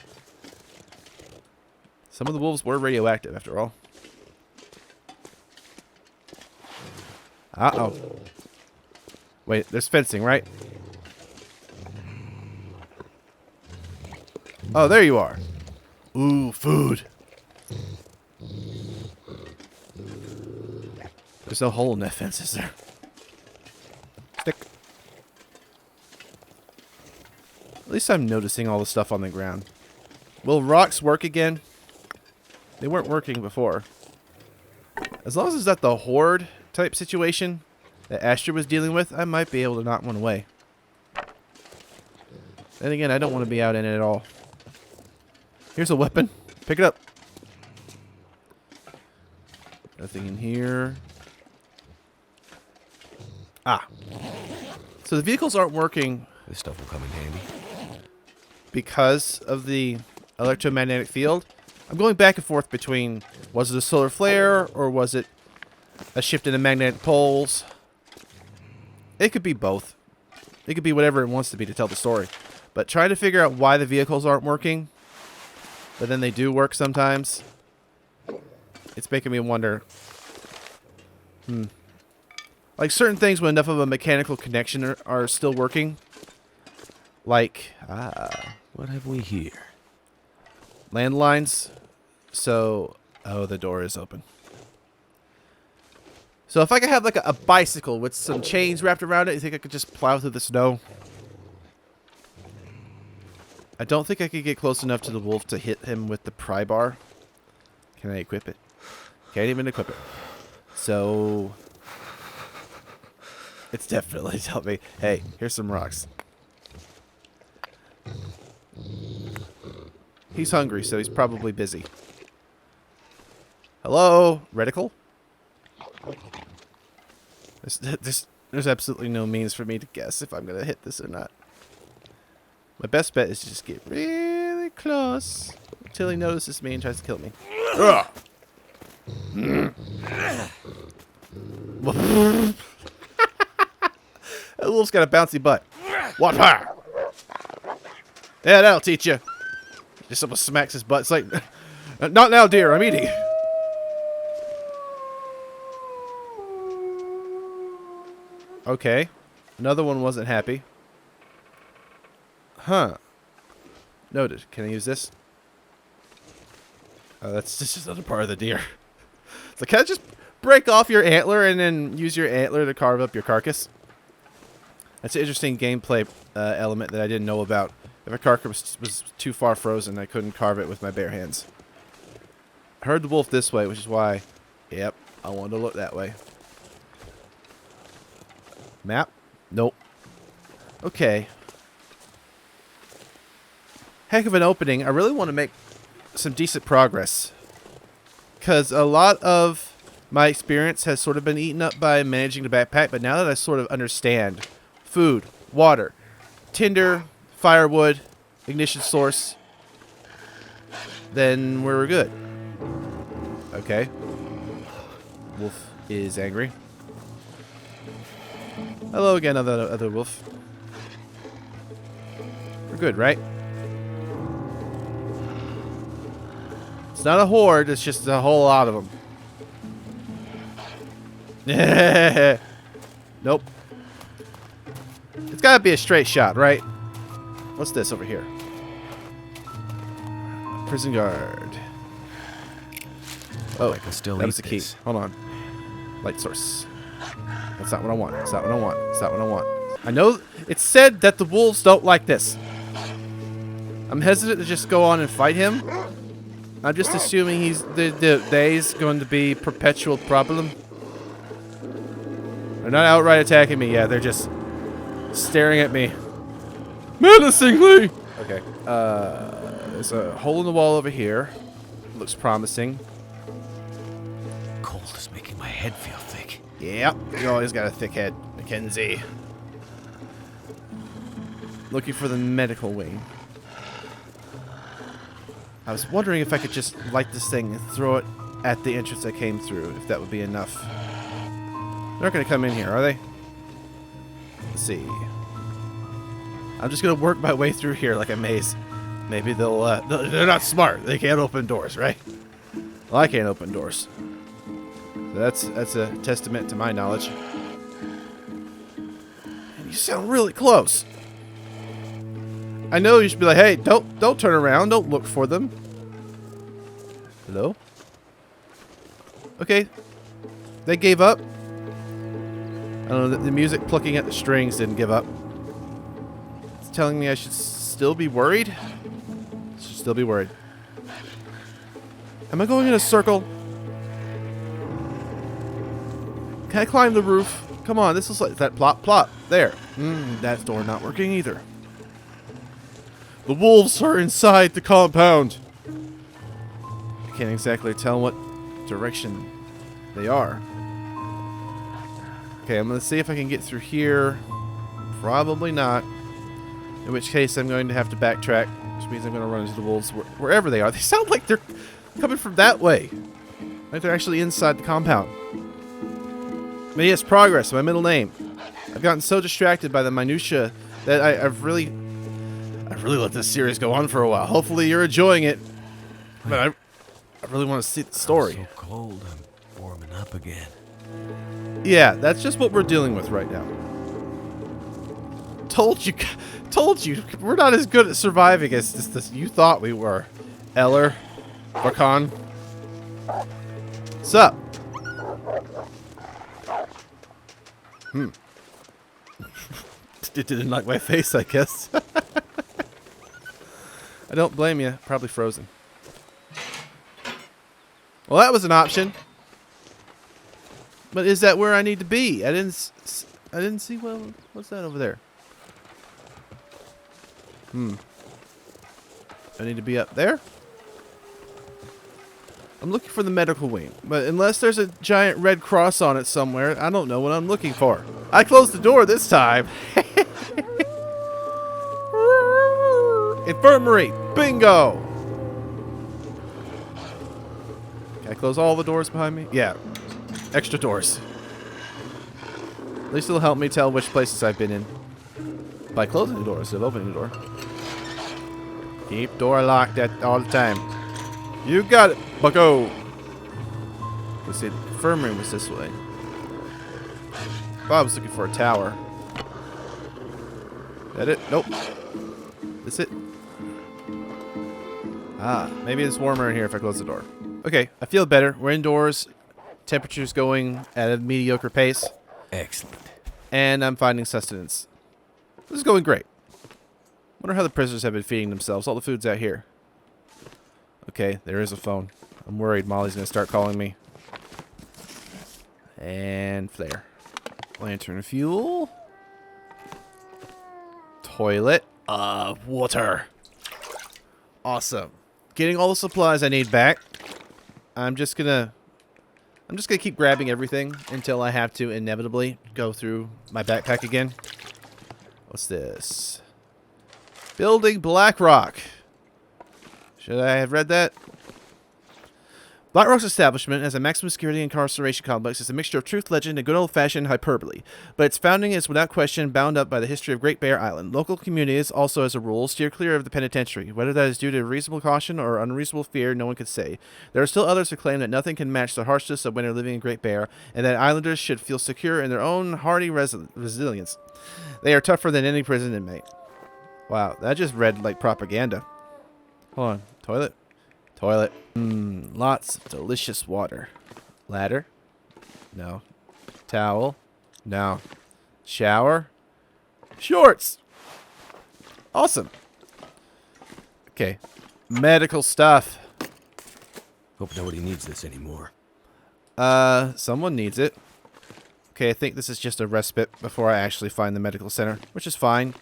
Some of the wolves were radioactive after all. Uh-oh. Wait, there's fencing, right? Oh, there you are. Ooh, food. There's no hole in that fence, is there? Stick. At least I'm noticing all the stuff on the ground. Will rocks work again? They weren't working before. As long as it's not the horde type situation that Astrid was dealing with, I might be able to knock one away. Then again, I don't want to be out in it at all. Here's a weapon. Pick it up. Nothing in here. Ah. So the vehicles aren't working. This stuff will come in handy. Because of the electromagnetic field. I'm going back and forth between, was it a solar flare or was it a shift in the magnetic poles? It could be both. It could be whatever it wants to be to tell the story. But trying to figure out why the vehicles aren't working, but then they do work sometimes, it's making me wonder. Like certain things when enough of a mechanical connection are still working. Like, What have we here? landlines. So, oh, the door is open. So if I could have like a bicycle with some chains wrapped around it, you think I could just plow through the snow? I don't think I could get close enough to the wolf to hit him with the pry bar. Can I equip it? Can't even equip it. So it's definitely telling me, hey, here's some rocks. He's hungry, so he's probably busy. Hello, reticle? There's absolutely no means for me to guess if I'm going to hit this or not. My best bet is to just get really close until he notices me and tries to kill me. That wolf's got a bouncy butt. What fire? Yeah, that'll teach you. Just almost smacks his butt. It's like, not now, dear. I'm eating. Okay. Another one wasn't happy. Huh. Noted. Can I use this? Oh, that's just another part of the deer. So can I just break off your antler and then use your antler to carve up your carcass? That's an interesting gameplay element that I didn't know about. If a carcass was too far frozen, I couldn't carve it with my bare hands. I heard the wolf this way, which is why, yep, I wanted to look that way. Map? Nope. Okay. Heck of an opening. I really want to make some decent progress. Because a lot of my experience has sort of been eaten up by managing the backpack, but now that I sort of understand food, water, tinder, firewood, ignition source, then we're good. Okay. Wolf is angry. Hello again, other wolf. We're good, right? It's not a horde, it's just a whole lot of them. Nope. It's gotta be a straight shot, right? What's this over here? Prison guard. Oh, I can still that eat was the key. this. Hold on. Light source. That's not what I want. That's not what I want. That's not what I want. I know it's said that the wolves don't like this. I'm hesitant to just go on and fight him. I'm just assuming they's going to be perpetual problem. They're not outright attacking me. Yeah, they're just staring at me menacingly. Okay. There's a hole in the wall over here. Looks promising. Cold is making my head feel thick. Yep, you always got a thick head, Mackenzie. Looking for the medical wing. I was wondering if I could just light this thing and throw it at the entrance I came through, if that would be enough. They're not going to come in here, are they? Let's see. I'm just going to work my way through here like a maze. Maybe they'll, they're not smart. They can't open doors, right? Well, I can't open doors. So that's a testament to my knowledge. And you sound really close. I know you should be like, hey, don't turn around. Don't look for them. Hello? Okay. They gave up. I don't know, the music plucking at the strings didn't give up. It's telling me I should still be worried. Should still be worried. Am I going in a circle? Can I climb the roof? Come on, this is like that plop plop. There. That door not working either. The wolves are inside the compound. I can't exactly tell what direction they are. Okay, I'm going to see if I can get through here. Probably not. In which case, I'm going to have to backtrack, which means I'm going to run into the wolves wherever they are. They sound like they're coming from that way. Like they're actually inside the compound. But yes, Progress, my middle name. I've gotten so distracted by the minutia that I've really let this series go on for a while. Hopefully you're enjoying it. But I really want to see the story. I'm so cold, I'm warming up again. Yeah, that's just what we're dealing with right now. Told you, we're not as good at surviving as this you thought we were. Eller, Barkan. Sup? It didn't like my face, I guess. I don't blame you. Probably frozen. Well, that was an option. But is that where I need to be? I didn't see. Well, what's that over there? I need to be up there. I'm looking for the medical wing, but unless there's a giant red cross on it somewhere, I don't know what I'm looking for. I closed the door this time. Infirmary. Bingo. Can I close all the doors behind me? Yeah. Extra doors. At least it'll help me tell which places I've been in. By closing the door instead of opening the door. Keep door locked at all the time. You got it, bucko. Let's see, the infirmary was this way. Bob was looking for a tower. Is that it? Nope. Is it? Ah, maybe it's warmer in here if I close the door. Okay, I feel better. We're indoors. Temperature's going at a mediocre pace. Excellent. And I'm finding sustenance. This is going great. Wonder how the prisoners have been feeding themselves. All the food's out here. Okay, there is a phone. I'm worried Molly's going to start calling me. And flare. Lantern fuel. Toilet. Water. Awesome. Getting all the supplies I need back. I'm just gonna keep grabbing everything until I have to inevitably go through my backpack again. What's this? Building Blackrock. Should I have read that? Blackrock's establishment as a maximum security incarceration complex is a mixture of truth, legend, and good old-fashioned hyperbole, but its founding is without question bound up by the history of Great Bear Island. Local communities also, as a rule, steer clear of the penitentiary. Whether that is due to reasonable caution or unreasonable fear, no one could say. There are still others who claim that nothing can match the harshness of winter living in Great Bear, and that islanders should feel secure in their own hardy resilience. They are tougher than any prison inmate. Wow, that just read like propaganda. Hold on. Toilet? Toilet. Lots of delicious water. Ladder? No. Towel? No. Shower? Shorts! Awesome. Okay. Medical stuff. Hope nobody needs this anymore. Someone needs it. Okay, I think this is just a respite before I actually find the medical center, which is fine.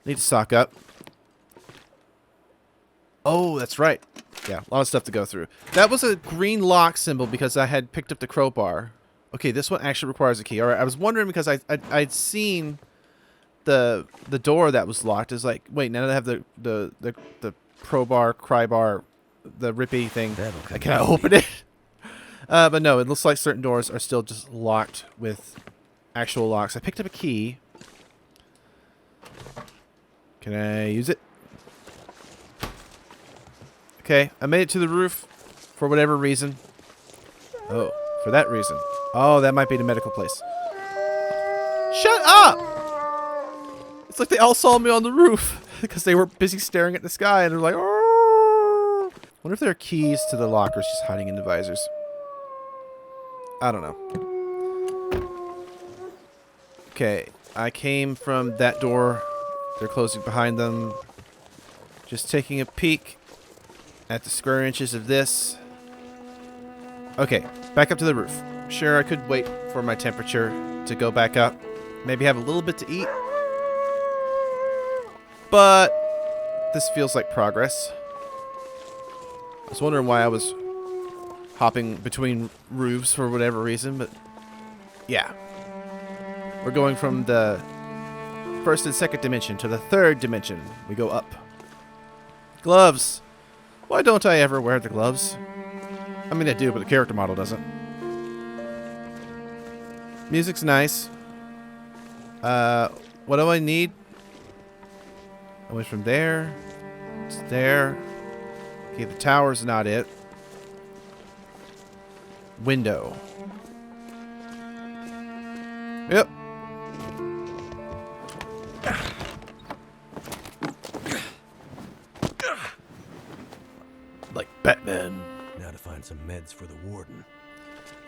Need to stock up. Oh, that's right. Yeah, a lot of stuff to go through. That was a green lock symbol because I had picked up the crowbar. Okay, this one actually requires a key. All right, I was wondering because I'd seen the door that was locked. Is like, wait, now that I have the crowbar, crybar, the rippy thing, can I open it? But no, it looks like certain doors are still just locked with actual locks. I picked up a key. Can I use it? Okay, I made it to the roof for whatever reason. Oh, for that reason. Oh, that might be the medical place. Shut up! It's like they all saw me on the roof because they were busy staring at the sky and they're like, oh. Wonder if there are keys to the lockers just hiding in the visors. I don't know. Okay, I came from that door. They're closing behind them. Just taking a peek at the square inches of this. Okay, back up to the roof. Sure, I could wait for my temperature to go back up. Maybe have a little bit to eat. But this feels like progress. I was wondering why I was hopping between roofs for whatever reason, but yeah. We're going from the first and second dimension to the third dimension. We go up. Gloves. Why don't I ever wear the gloves? I mean, I do, but the character model doesn't. Music's nice. What do I need? I went from there to there. Okay, the tower's not it. Window. Yep. Like Batman. Now to find some meds for the warden.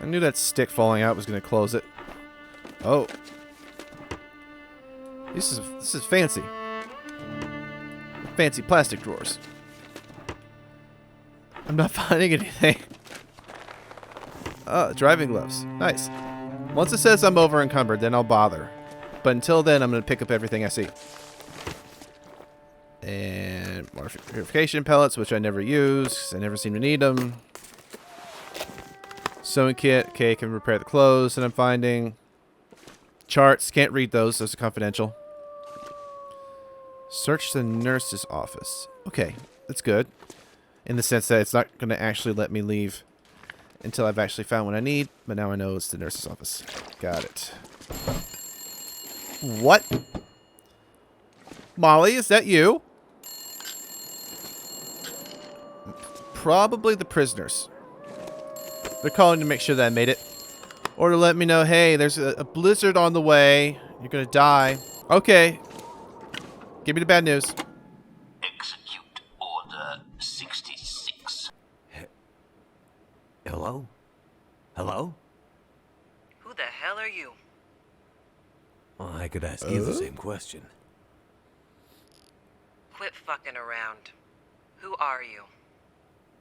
I knew that stick falling out was going to close it. Oh. This is fancy. Fancy plastic drawers. I'm not finding anything. Driving gloves. Nice. Once it says I'm over encumbered, then I'll bother. But until then, I'm going to pick up everything I see. And more purification pellets, which I never use, 'cause I never seem to need them. Sewing kit. Okay, can repair the clothes that I'm finding. Charts. Can't read those. Those are confidential. Search the nurse's office. Okay, that's good. In the sense that it's not going to actually let me leave until I've actually found what I need. But now I know it's the nurse's office. Got it. What? Molly, is that you? Probably the prisoners. They're calling to make sure that I made it. Or to let me know, hey, there's a blizzard on the way. You're going to die. Okay. Give me the bad news. Execute Order 66. Hello? Hello? Who the hell are you? Well, I could ask you the same question. Quit fucking around. Who are you?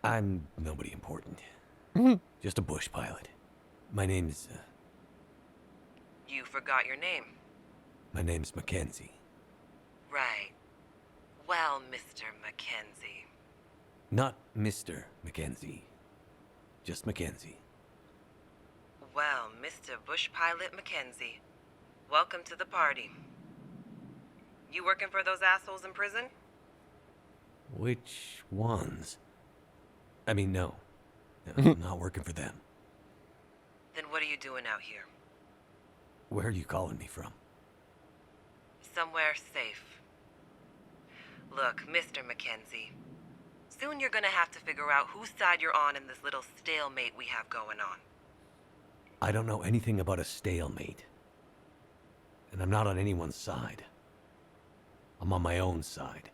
I'm nobody important. Just a bush pilot. My name's, You forgot your name. my name's Mackenzie. Right. Well, Mr. Mackenzie. Not Mr. Mackenzie. Just Mackenzie. Well, Mr. Bush Pilot Mackenzie. Welcome to the party. You working for those assholes in prison? Which ones? I mean, no. I'm not working for them. Then what are you doing out here? Where are you calling me from? Somewhere safe. Look, Mr. Mackenzie, soon you're gonna have to figure out whose side you're on in this little stalemate we have going on. I don't know anything about a stalemate. And I'm not on anyone's side. I'm on my own side.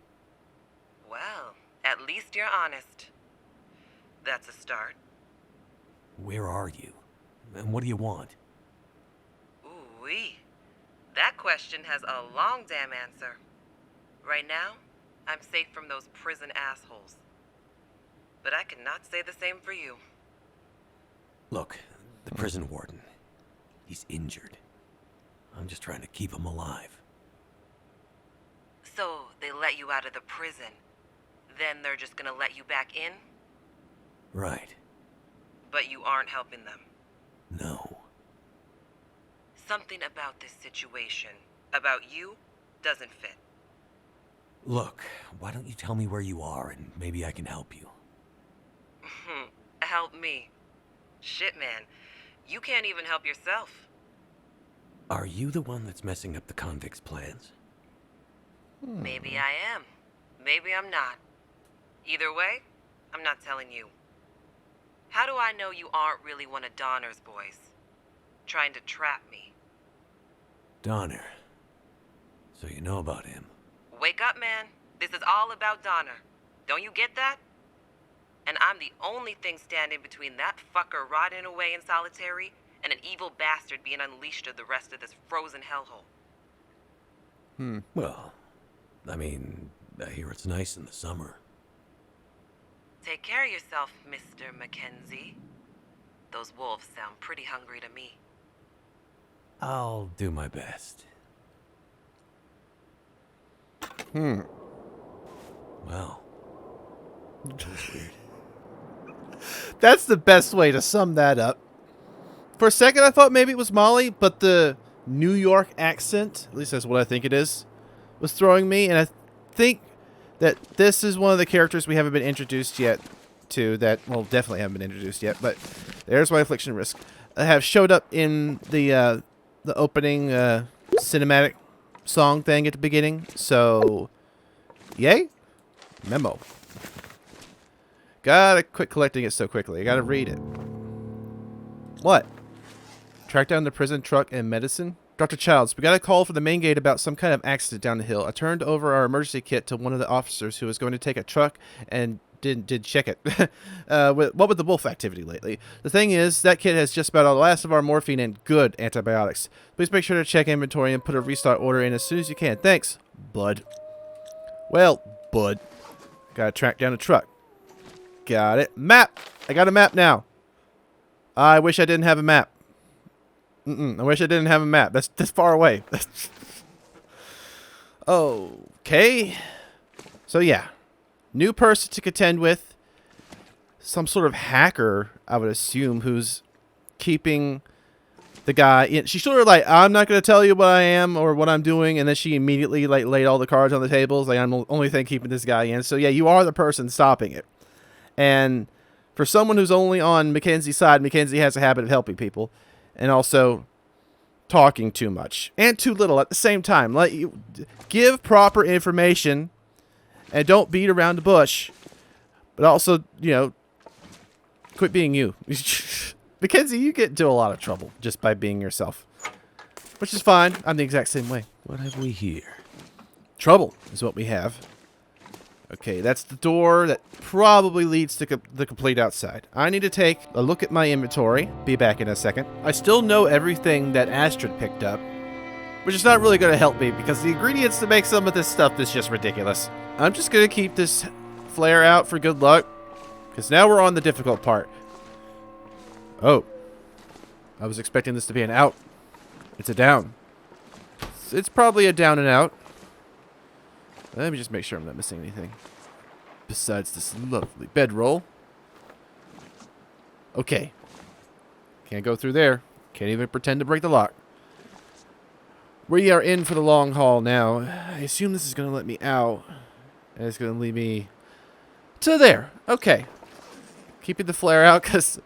Well, at least you're honest. That's a start. Where are you? And what do you want? Ooh-wee. That question has a long damn answer. Right now, I'm safe from those prison assholes. But I cannot say the same for you. Look, the prison warden. He's injured. I'm just trying to keep him alive. So they let you out of the prison. Then they're just gonna let you back in? Right. But you aren't helping them. No. Something about this situation, about you, doesn't fit. Look, why don't you tell me where you are and maybe I can help you? Help me. Shit, man. You can't even help yourself. Are you the one that's messing up the convicts' plans? Maybe I am. Maybe I'm not. Either way, I'm not telling you. How do I know you aren't really one of Donner's boys? Trying to trap me. Donner. So you know about him. Wake up, man. This is all about Donner. Don't you get that? And I'm the only thing standing between that fucker rotting away in solitary and an evil bastard being unleashed to the rest of this frozen hellhole. Well, I mean, I hear it's nice in the summer. Take care of yourself, Mr. Mackenzie. Those wolves sound pretty hungry to me. I'll do my best. Well. That was weird. That's the best way to sum that up. For a second, I thought maybe it was Molly, but the New York accent, at least that's what I think it is, was throwing me. And I think that this is one of the characters we haven't been introduced yet to that, well, definitely haven't been introduced yet, but there's my affliction risk. Have showed up in the opening cinematic song thing at the beginning. So, yay. Memo. Gotta quit collecting it so quickly. I gotta read it. What? Track down the prison truck and medicine? Dr. Childs, we got a call from the main gate about some kind of accident down the hill. I turned over our emergency kit to one of the officers who was going to take a truck and did check it. What with the wolf activity lately? The thing is, that kit has just about all the last of our morphine and good antibiotics. Please make sure to check inventory and put a restart order in as soon as you can. Thanks, Bud. Well, Bud. Gotta track down a truck. Got it. Map! I got a map now. I wish I didn't have a map. I wish I didn't have a map. That's far away. Okay. So yeah. New person to contend with. Some sort of hacker, I would assume, who's keeping the guy. She's sort of like, I'm not going to tell you what I am or what I'm doing. And then she immediately like laid all the cards on the tables. Like, I'm the only thing keeping this guy in. So yeah, you are the person stopping it. And for someone who's only on Mackenzie's side, Mackenzie has a habit of helping people. And also talking too much. And too little at the same time. Let you give proper information. And don't beat around the bush. But also, you know, quit being you. Mackenzie, you get into a lot of trouble just by being yourself. Which is fine. I'm the exact same way. What have we here? Trouble is what we have. Okay, that's the door that probably leads to the complete outside. I need to take a look at my inventory. Be back in a second. I still know everything that Astrid picked up, which is not really going to help me because the ingredients to make some of this stuff is just ridiculous. I'm just going to keep this flare out for good luck because now we're on the difficult part. Oh. I was expecting this to be an out. It's a down. It's probably a down and out. Let me just make sure I'm not missing anything. Besides this lovely bedroll. Okay. Can't go through there. Can't even pretend to break the lock. We are in for the long haul now. I assume this is going to let me out. And it's going to lead me to there. Okay. keeping the flare out because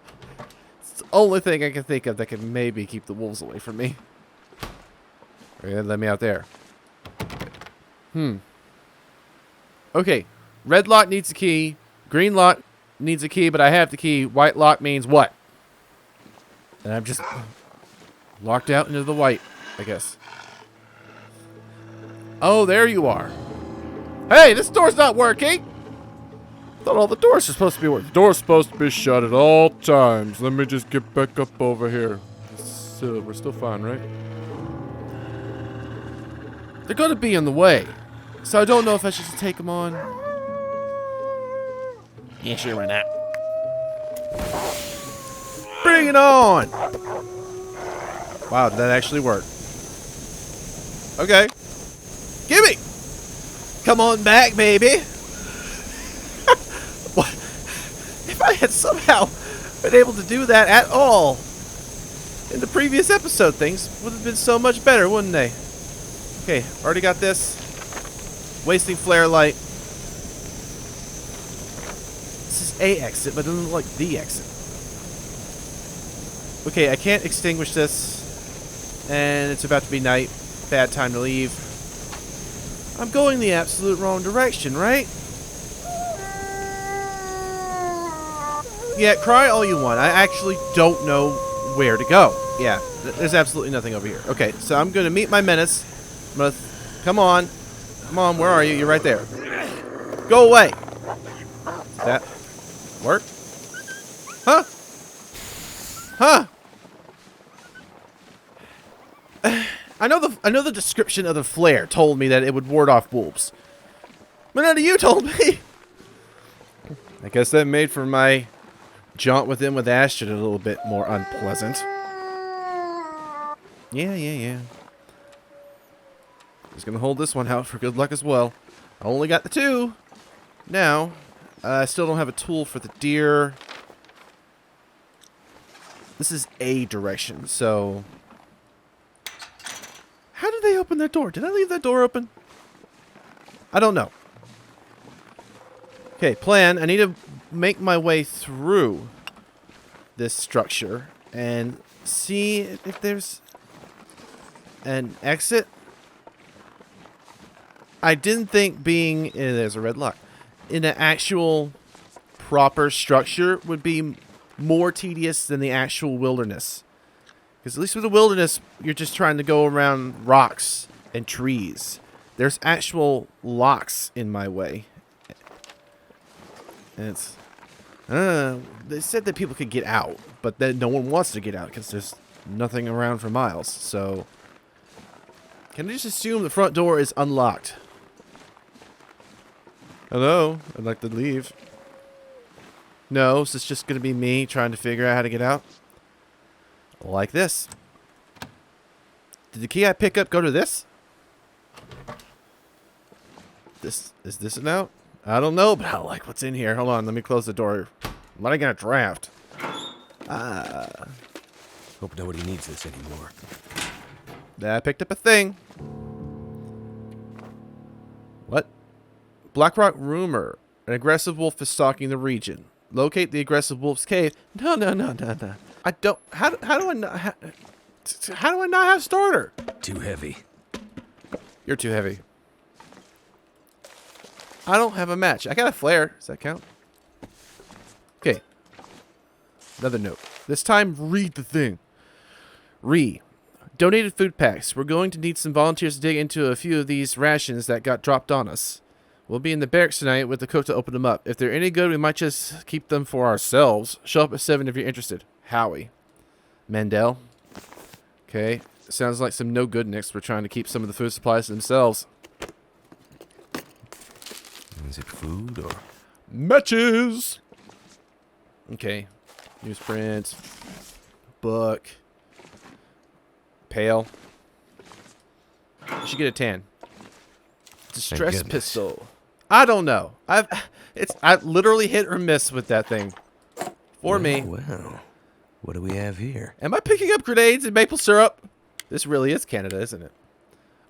it's the only thing I can think of that can maybe keep the wolves away from me. Okay, let me out there. Okay, red lock needs a key. Green lock needs a key, but I have the key. White lock means what? And I'm just locked out into the white, I guess. Oh, there you are. Hey, this door's not working. Thought all the doors are supposed to be working. The door's supposed to be shut at all times. Let me just get back up over here. So we're still fine, right? They're gonna be in the way. So I don't know if I should just take them on. Yeah, sure, why not? Bring it on! Wow, did that actually work? Okay. Gimme! Come on back, baby! What? If I had somehow been able to do that at all in the previous episode, things would have been so much better, wouldn't they? Okay, already got this. Wasting flare light. This is a exit, but it doesn't look like the exit. Okay, I can't extinguish this. And it's about to be night. Bad time to leave. I'm going the absolute wrong direction, right? Yeah, cry all you want. I actually don't know where to go. Yeah, there's absolutely nothing over here. Okay, so I'm going to meet my menace. I'm gonna come on. Come on, where are you? You're right there. Go away. Does that work? Huh? Huh? I know the description of the flare told me that it would ward off wolves. But none of you told me. I guess that made for my jaunt with Astrid a little bit more unpleasant. Yeah. Just gonna hold this one out for good luck as well. I only got the 2. Now, I still don't have a tool for the deer. This is a direction, so... How did they open that door? Did I leave that door open? I don't know. Okay, plan. I need to make my way through this structure and see if there's an exit. I didn't think being... there's a red lock. In an actual proper structure would be more tedious than the actual wilderness. Because at least with the wilderness, you're just trying to go around rocks and trees. There's actual locks in my way. And it's... they said that people could get out, but then no one wants to get out because there's nothing around for miles. So, can I just assume the front door is unlocked? Hello? I'd like to leave. No, so it's just going to be me trying to figure out how to get out? Like this. Did the key I pick up go to this? Is this an out? I don't know, but I like what's in here. Hold on, let me close the door. I'm not gonna draft. Hope nobody needs this anymore. I picked up a thing. What? Blackrock rumor. An aggressive wolf is stalking the region. Locate the aggressive wolf's cave. No. I don't. How do I not? How do I not have starter? Too heavy. You're too heavy. I don't have a match. I got a flare. Does that count? Okay. Another note. This time, read the thing. Donated food packs. We're going to need some volunteers to dig into a few of these rations that got dropped on us. We'll be in the barracks tonight with the cook to open them up. If they're any good, we might just keep them for ourselves. Show up at 7 if you're interested. Howie. Mandel. Okay. Sounds like some no goodniks. We're trying to keep some of the food supplies to themselves. Is it food or... Matches! Okay. Newsprint. Book. Pail. You should get a tan. Distress pistol. I don't know. I literally hit or miss with that thing. For me. Well, what do we have here? Am I picking up grenades and maple syrup? This really is Canada, isn't it?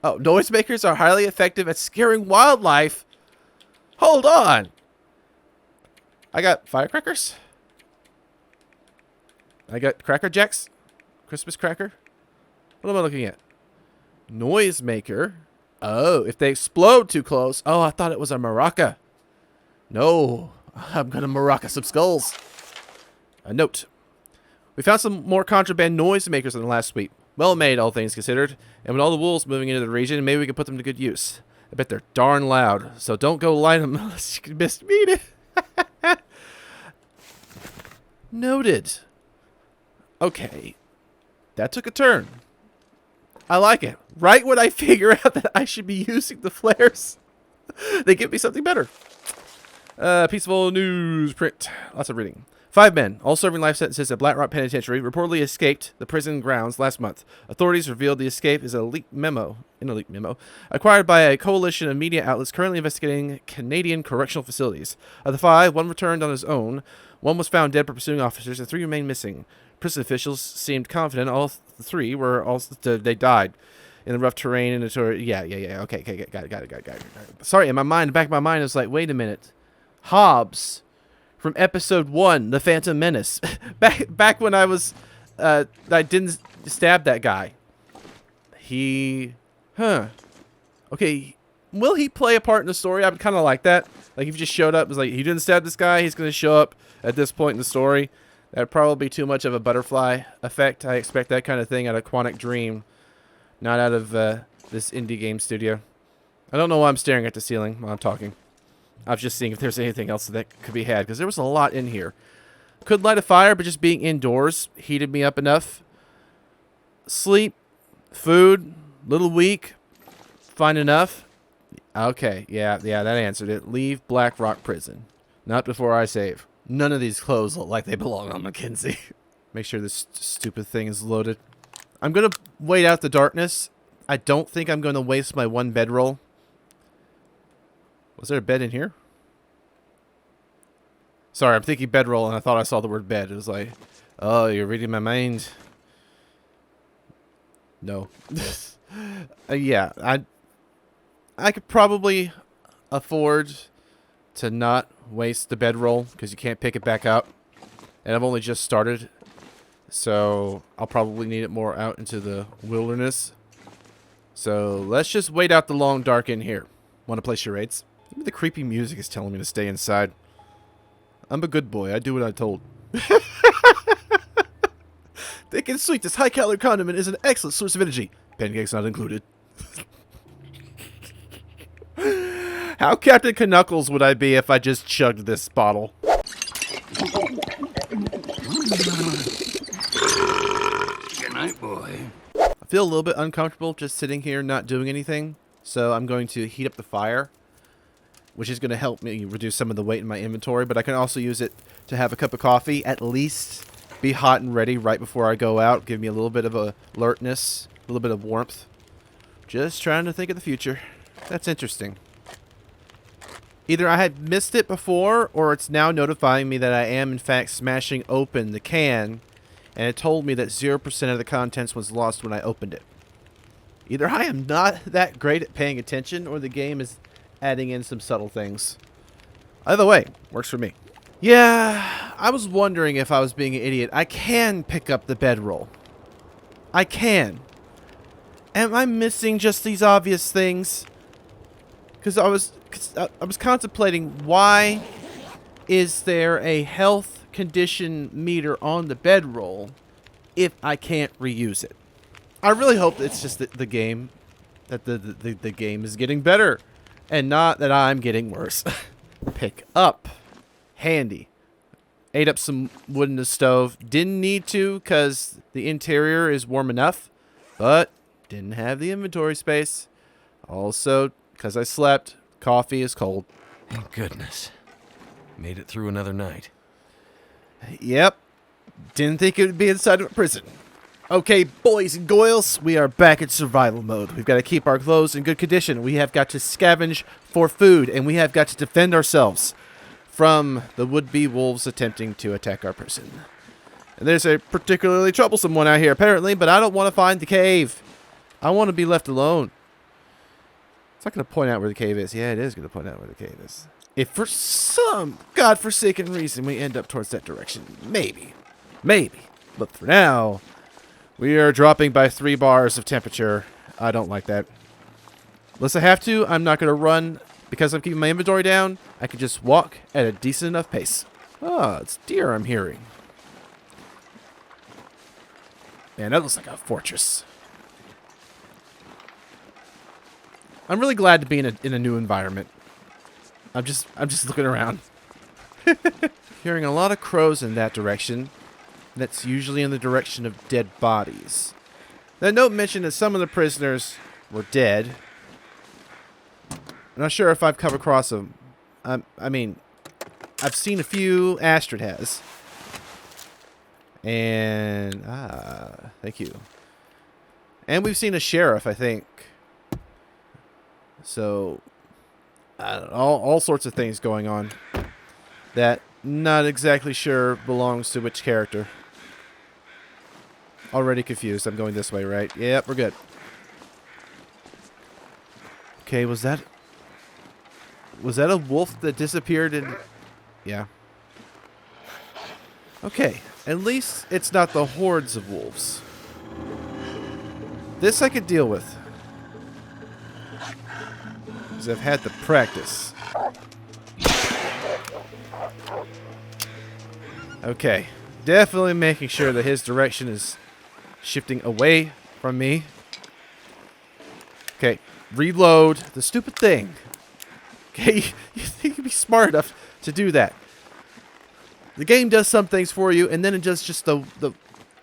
Oh, noisemakers are highly effective at scaring wildlife. Hold on. I got firecrackers. I got Cracker Jacks? Christmas cracker? What am I looking at? Noisemaker. Oh, if they explode too close. Oh, I thought it was a maraca. No, I'm gonna maraca some skulls. A note. We found some more contraband noisemakers than last week. Well made, all things considered. And with all the wolves moving into the region, maybe we can put them to good use. I bet they're darn loud, so don't go light them unless you can misread it. Noted. Okay. That took a turn. I like it. Right when I figure out that I should be using the flares, they give me something better. Peaceful newsprint. Lots of reading. 5 men, all serving life sentences at Blackrock Penitentiary, reportedly escaped the prison grounds last month. Authorities revealed the escape is a leaked memo, acquired by a coalition of media outlets currently investigating Canadian correctional facilities. Of the 5, 1 returned on his own, 1 was found dead by pursuing officers, and 3 remain missing. Prison officials seemed confident all 3 were they died in the rough terrain in the yeah. Okay, got it. Sorry, in my mind, back of my mind, I was like, wait a minute, Hobbs from episode 1, The Phantom Menace. back when I didn't stab that guy. Okay, will he play a part in the story? I would kind of like that. Like, if he just showed up, it was like, he didn't stab this guy, he's going to show up at this point in the story. That'd probably be too much of a butterfly effect. I expect that kind of thing out of Quantic Dream, not out of this indie game studio. I don't know why I'm staring at the ceiling while I'm talking. I was just seeing if there's anything else that could be had, because there was a lot in here. Could light a fire, but just being indoors heated me up enough. Sleep, food, little weak, fine enough. Okay, yeah, that answered it. Leave Blackrock Prison. Not before I save. None of these clothes look like they belong on Mackenzie. Make sure this stupid thing is loaded. I'm going to wait out the darkness. I don't think I'm going to waste my 1 bedroll. Was there a bed in here? Sorry, I'm thinking bedroll, and I thought I saw the word bed. It was like, oh, you're reading my mind. No. Yeah, I could probably afford to not waste the bedroll, because you can't pick it back up. And I've only just started, so I'll probably need it more out into the wilderness. So let's just wait out the long dark in here. Want to play charades? Maybe the creepy music is telling me to stay inside. I'm a good boy. I do what I'm told. Thick and sweet, this high-calorie condiment is an excellent source of energy. Pancakes not included. How Captain Knuckles would I be if I just chugged this bottle? Good night, boy. I feel a little bit uncomfortable just sitting here not doing anything. So I'm going to heat up the fire, which is going to help me reduce some of the weight in my inventory. But I can also use it to have a cup of coffee, at least be hot and ready right before I go out. Give me a little bit of alertness, a little bit of warmth. Just trying to think of the future. That's interesting. Either I had missed it before, or it's now notifying me that I am, in fact, smashing open the can, and it told me that 0% of the contents was lost when I opened it. Either I am not that great at paying attention, or the game is adding in some subtle things. Either way, works for me. Yeah, I was wondering if I was being an idiot. I can pick up the bedroll. I can. Am I missing just these obvious things? Because I was contemplating, why is there a health condition meter on the bedroll if I can't reuse it? I really hope it's just the game, that the game is getting better, and not that I'm getting worse. Pick up. Handy. Ate up some wood in the stove. Didn't need to because the interior is warm enough, but didn't have the inventory space. Also, because I slept, coffee is cold. Thank goodness. Made it through another night. Yep. Didn't think it would be inside of a prison. Okay, boys and girls, we are back in survival mode. We've got to keep our clothes in good condition. We have got to scavenge for food, and we have got to defend ourselves from the would-be wolves attempting to attack our prison. And there's a particularly troublesome one out here, apparently, but I don't want to find the cave. I want to be left alone. It's not going to point out where the cave is. Yeah, it is going to point out where the cave is. If for some godforsaken reason we end up towards that direction, maybe. But for now, we are dropping by 3 bars of temperature. I don't like that. Unless I have to, I'm not going to run. Because I'm keeping my inventory down, I can just walk at a decent enough pace. Oh, it's deer I'm hearing. Man, that looks like a fortress. I'm really glad to be in a new environment. I'm just looking around. Hearing a lot of crows in that direction. That's usually in the direction of dead bodies. That note mentioned that some of the prisoners were dead. I'm not sure if I've come across them. I mean, I've seen a few. Astrid has. And, thank you. And we've seen a sheriff, I think. So, I don't know, all sorts of things going on that not exactly sure belongs to which character. Already confused. I'm going this way, right? Yep, we're good. Okay, was that a wolf that disappeared in... Yeah. Okay, at least it's not the hordes of wolves. This I could deal with. Because I've had the practice. Okay, definitely making sure that his direction is shifting away from me. Okay, reload the stupid thing. Okay, you think you'd be smart enough to do that. The game does some things for you, and then it does just the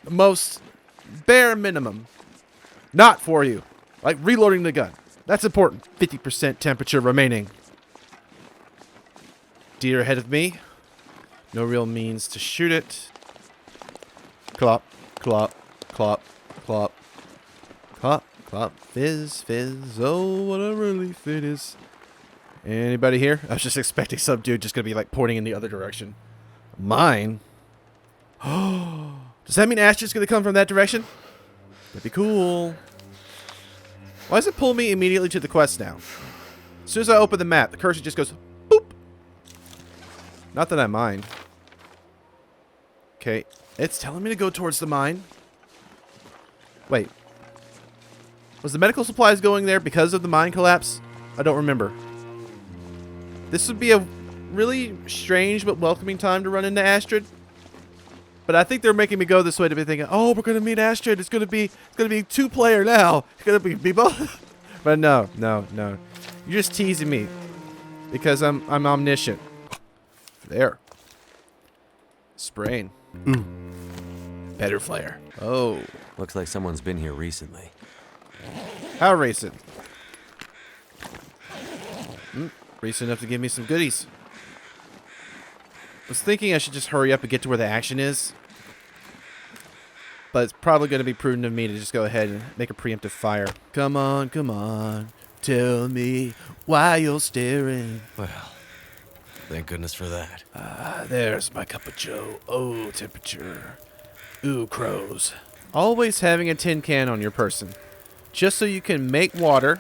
most bare minimum not for you. Like reloading the gun. That's important. 50% temperature remaining. Deer ahead of me. No real means to shoot it. Clop, clop, clop, clop. Clop, clop, fizz, fizz. Oh, what a relief it is. Anybody here? I was just expecting some dude just gonna be like pointing in the other direction. Mine? Oh, does that mean Astrid's gonna come from that direction? That'd be cool. Why does it pull me immediately to the quest now? As soon as I open the map, the cursor just goes boop. Not that I mind. Okay, it's telling me to go towards the mine. Wait. Was the medical supplies going there because of the mine collapse? I don't remember. This would be a really strange but welcoming time to run into Astrid. But I think they're making me go this way to be thinking, oh, we're gonna meet Astrid. It's gonna be 2-player now. It's gonna be both. But no. You're just teasing me because I'm omniscient. There. Spraying. Better flare. Oh. Looks like someone's been here recently. How recent? Recent enough to give me some goodies. I was thinking I should just hurry up and get to where the action is. But it's probably going to be prudent of me to just go ahead and make a preemptive fire. Come on, come on. Tell me why you're staring. Well, thank goodness for that. There's my cup of joe. Oh, temperature. Ooh, crows. Always having a tin can on your person. Just so you can make water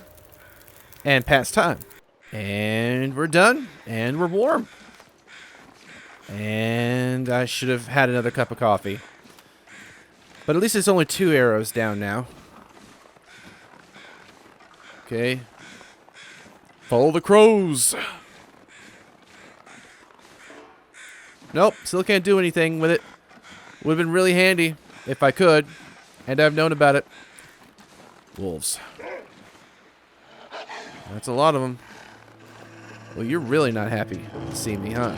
and pass time. And we're done. And we're warm. And I should have had another cup of coffee. But at least it's only 2 arrows down now. Okay. Follow the crows. Nope, still can't do anything with it. Would have been really handy if I could. And I've known about it. Wolves. That's a lot of them. Well, you're really not happy to see me, huh?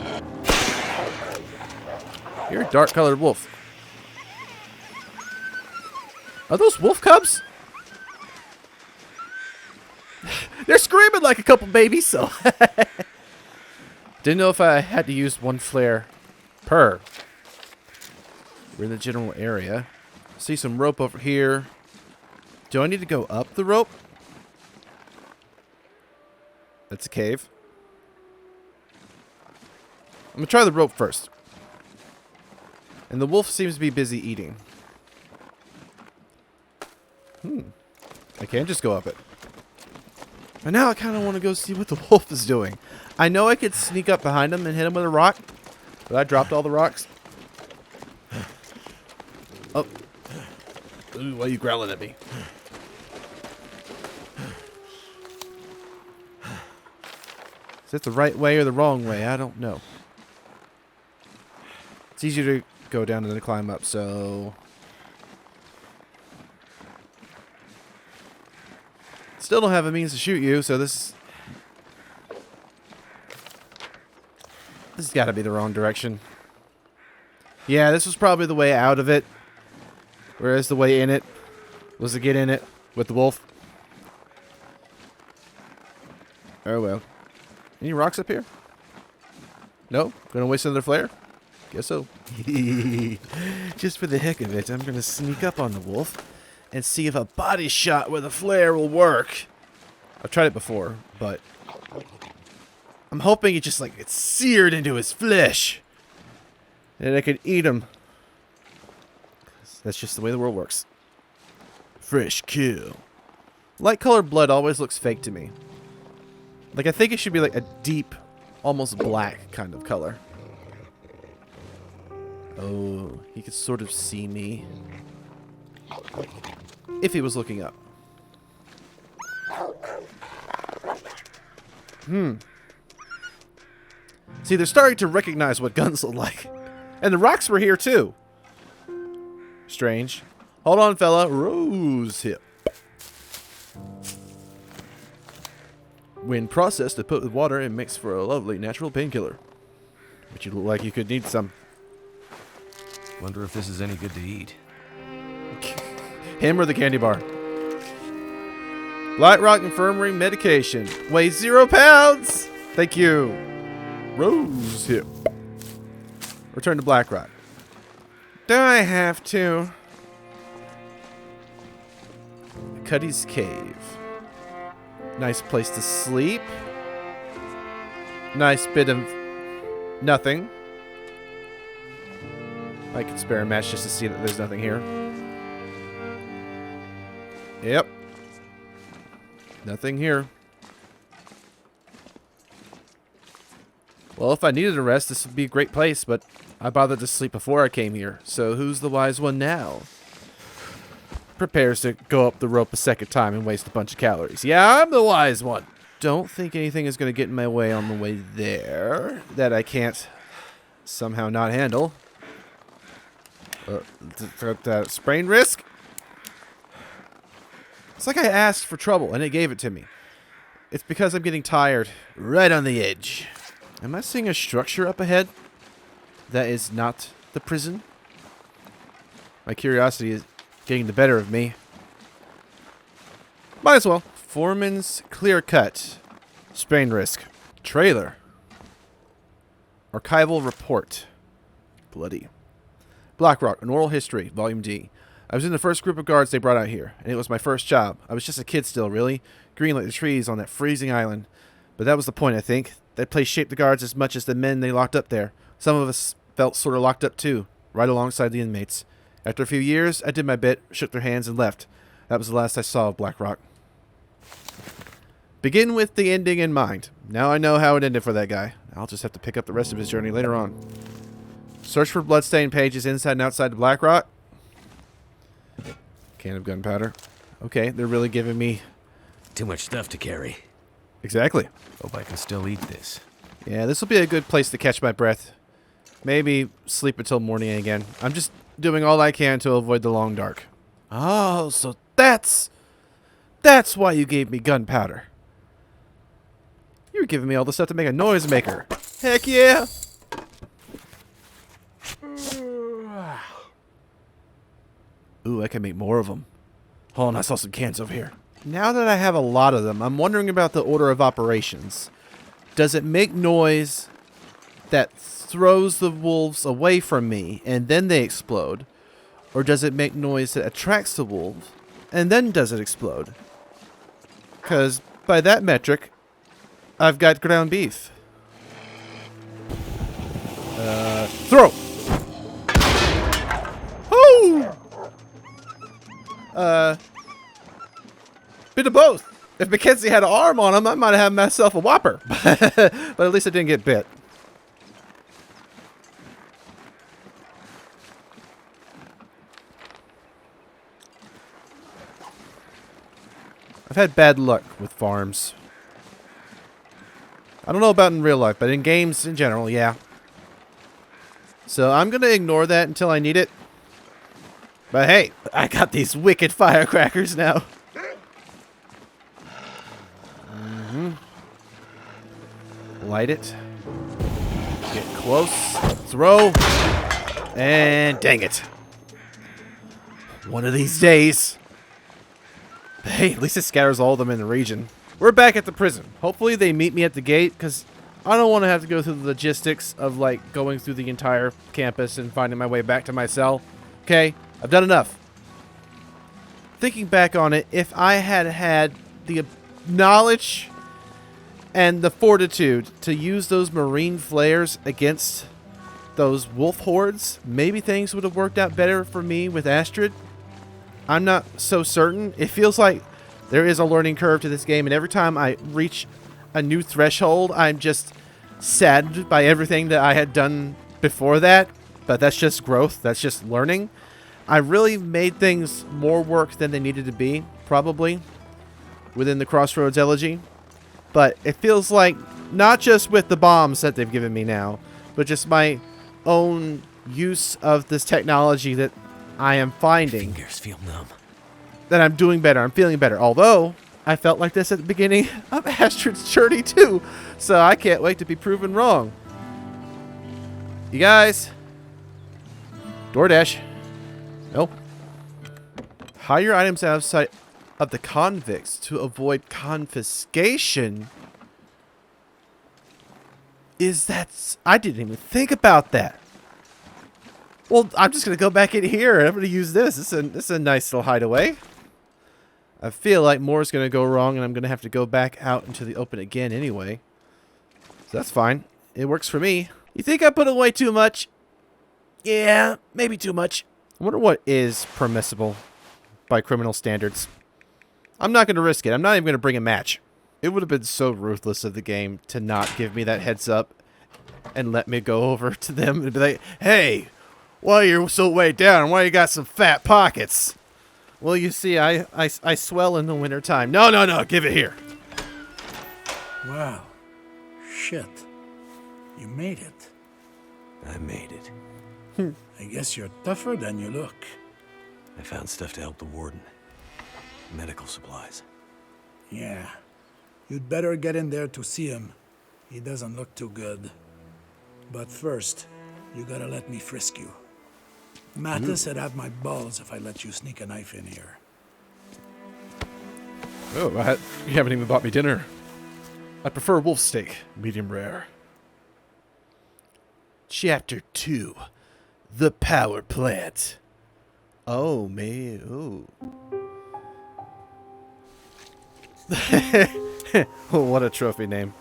You're a dark-colored wolf. Are those wolf cubs? They're screaming like a couple babies, so... Didn't know if I had to use 1 flare per. We're in the general area. See some rope over here. Do I need to go up the rope? That's a cave. I'm going to try the rope first. And the wolf seems to be busy eating. I can't just go up it. But now I kind of want to go see what the wolf is doing. I know I could sneak up behind him and hit him with a rock. But I dropped all the rocks. Ooh, why are you growling at me? Is it the right way or the wrong way? I don't know. It's easier to go down than to climb up, so... Still don't have a means to shoot you, so this has got to be the wrong direction. Yeah, this was probably the way out of it. Whereas the way in it was to get in it with the wolf. Oh well. Any rocks up here? No? Gonna waste another flare? Guess so. Just for the heck of it, I'm gonna sneak up on the wolf and see if a body shot with a flare will work. I've tried it before, but I'm hoping it just like it's seared into his flesh and I could eat him. That's just the way the world works. Fresh kill. Light colored blood always looks fake to me. Like I think it should be like a deep, almost black kind of color. Oh, he could sort of see me. If he was looking up. See, they're starting to recognize what guns look like. And the rocks were here too. Strange. Hold on, fella. Rose hip. When processed, to put with water and mix for a lovely natural painkiller. But you look like you could need some. Wonder if this is any good to eat. Him or the candy bar? Blackrock Infirmary medication. Weighs 0 pounds. Thank you. Rose hip. Return to Blackrock. Do I have to? Cuddy's Cave. Nice place to sleep. Nice bit of nothing. I could spare a match just to see that there's nothing here. Yep. Nothing here. Well, if I needed a rest, this would be a great place, but I bothered to sleep before I came here. So who's the wise one now? Prepares to go up the rope a second time and waste a bunch of calories. Yeah, I'm the wise one. Don't think anything is going to get in my way on the way there that I can't somehow not handle. Sprain risk? It's like I asked for trouble and it gave it to me. It's because I'm getting tired. Right on the edge. Am I seeing a structure up ahead that is not the prison? My curiosity is getting the better of me. Might as well. Foreman's clear cut. Sprain risk. Trailer. Archival report. Bloody. Blackrock, an oral history, volume D. I was in the first group of guards they brought out here, and it was my first job. I was just a kid still, really. Green like the trees on that freezing island. But that was the point, I think. That place shaped the guards as much as the men they locked up there. Some of us felt sort of locked up too, right alongside the inmates. After a few years, I did my bit, shook their hands, and left. That was the last I saw of Blackrock. Begin with the ending in mind. Now I know how it ended for that guy. I'll just have to pick up the rest of his journey later on. Search for bloodstained pages inside and outside of Blackrock. Can of gunpowder. Okay, they're really giving me... Too much stuff to carry. Exactly. Hope I can still eat this. Yeah, this will be a good place to catch my breath. Maybe sleep until morning again. I'm just doing all I can to avoid the long dark. Oh, so that's why you gave me gunpowder. You were giving me all the stuff to make a noisemaker. Heck yeah! Ooh, I can make more of them. Hold on, I saw some cans over here. Now that I have a lot of them, I'm wondering about the order of operations. Does it make noise that throws the wolves away from me and then they explode? Or does it make noise that attracts the wolves and then does it explode? Because by that metric, I've got ground beef. Throw! Woo! Bit of both. If Mackenzie had an arm on him, I might have had myself a whopper. But at least I didn't get bit. I've had bad luck with farms. I don't know about in real life, but in games in general, yeah. So I'm going to ignore that until I need it. But hey, I got these wicked firecrackers now. Light it. Get close. Throw. And dang it. One of these days. But hey, at least it scatters all of them in the region. We're back at the prison. Hopefully they meet me at the gate, because I don't want to have to go through the logistics of, like, going through the entire campus and finding my way back to my cell. Okay? I've done enough. Thinking back on it, if I had had the knowledge and the fortitude to use those marine flares against those wolf hordes, maybe things would have worked out better for me with Astrid. I'm not so certain. It feels like there is a learning curve to this game, and every time I reach a new threshold, I'm just saddened by everything that I had done before that. But that's just growth. That's just learning. I really made things more work than they needed to be, probably, within the Crossroads Elegy. But it feels like, not just with the bombs that they've given me now, but just my own use of this technology that I am finding. My fingers feel numb. That I'm doing better. I'm feeling better. Although, I felt like this at the beginning of Astrid's journey too. So I can't wait to be proven wrong. You guys. DoorDash. Nope. Hire items outside of the convicts to avoid confiscation. I didn't even think about that. Well, I'm just going to go back in here and I'm going to use this. This is a nice little hideaway. I feel like more is going to go wrong and I'm going to have to go back out into the open again anyway. So that's fine. It works for me. You think I put away too much? Yeah, maybe too much. I wonder what is permissible by criminal standards. I'm not going to risk it. I'm not even going to bring a match. It would have been so ruthless of the game to not give me that heads up and let me go over to them and be like, hey, why you're so way down? Why you got some fat pockets? Well, you see, I swell in the wintertime. No, give it here. Wow. Shit. You made it. I made it. I guess you're tougher than you look. I found stuff to help the warden. Medical supplies. Yeah. You'd better get in there to see him. He doesn't look too good. But first, you gotta let me frisk you. Mathis would have my balls if I let you sneak a knife in here. Oh, you haven't even bought me dinner. I prefer wolf steak, medium rare. Chapter 2. The Power Plant. Oh, man. Oh, what a trophy name.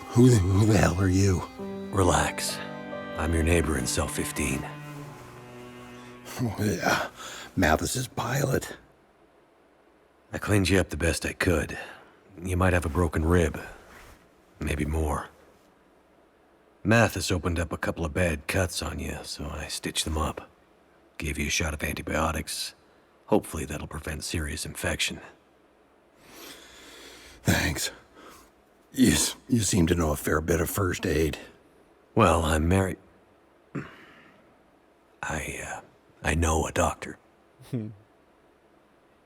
Who the hell are you? Relax. I'm your neighbor in cell 15. Yeah, Mathis's pilot. I cleaned you up the best I could. You might have a broken rib. Maybe more. Mathis opened up a couple of bad cuts on you, so I stitched them up. Gave you a shot of antibiotics. Hopefully that'll prevent serious infection. Thanks. You seem to know a fair bit of first aid. Well, I'm married. I know a doctor.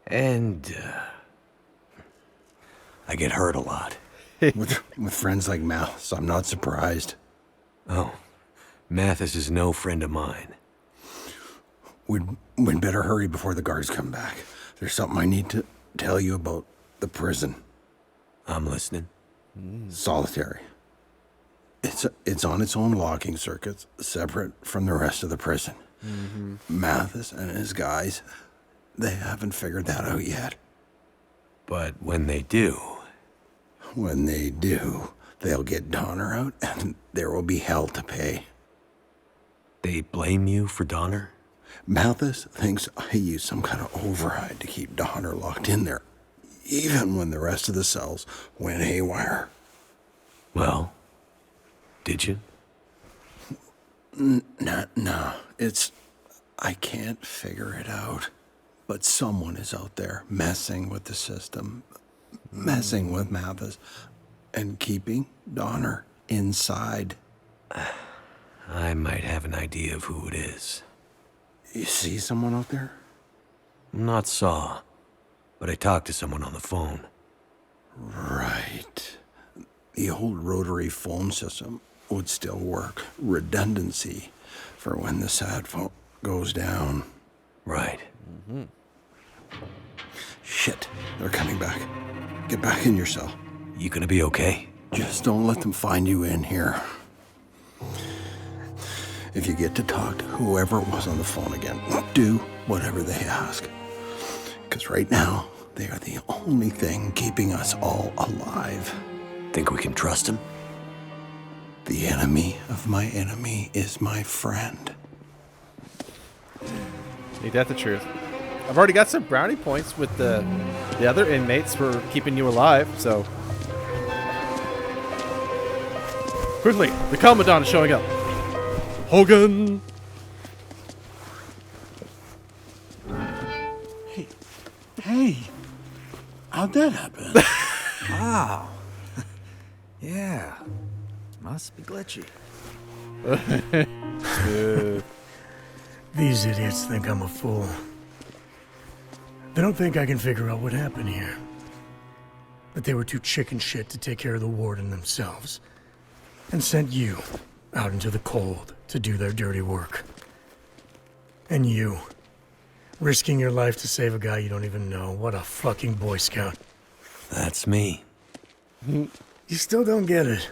And, I get hurt a lot. with friends like Mathis, I'm not surprised. Oh, Mathis is no friend of mine. We'd better hurry before the guards come back. There's something I need to tell you about the prison. I'm listening. Solitary. It's on its own locking circuits, separate from the rest of the prison. Mm-hmm. Mathis and his guys, they haven't figured that out yet. But when they do... When they do, they'll get Donner out, and there will be hell to pay. They blame you for Donner? Mathis thinks I used some kind of override to keep Donner locked in there, even when the rest of the cells went haywire. Well, did you? No. I can't figure it out. But someone is out there messing with the system, messing with Mathis, and keeping Donner inside. I might have an idea of who it is. You see someone out there? Not saw, but I talked to someone on the phone. Right. The old rotary phone system would still work. Redundancy for when the sat phone goes down. Right. Shit, they're coming back. Get back in your cell. You gonna be okay? Just don't let them find you in here. If you get to talk to whoever it was on the phone again, do whatever they ask. Because right now, they are the only thing keeping us all alive. Think we can trust him? The enemy of my enemy is my friend. Ain't that the truth? I've already got some brownie points with the other inmates for keeping you alive, so. Quickly, the Commandant is showing up. Hogan! Hey, how'd that happen? Wow. Yeah. Must be glitchy. These idiots think I'm a fool. They don't think I can figure out what happened here. But they were too chicken shit to take care of the warden themselves. And sent you out into the cold to do their dirty work. And you, risking your life to save a guy you don't even know. What a fucking Boy Scout. That's me. You still don't get it.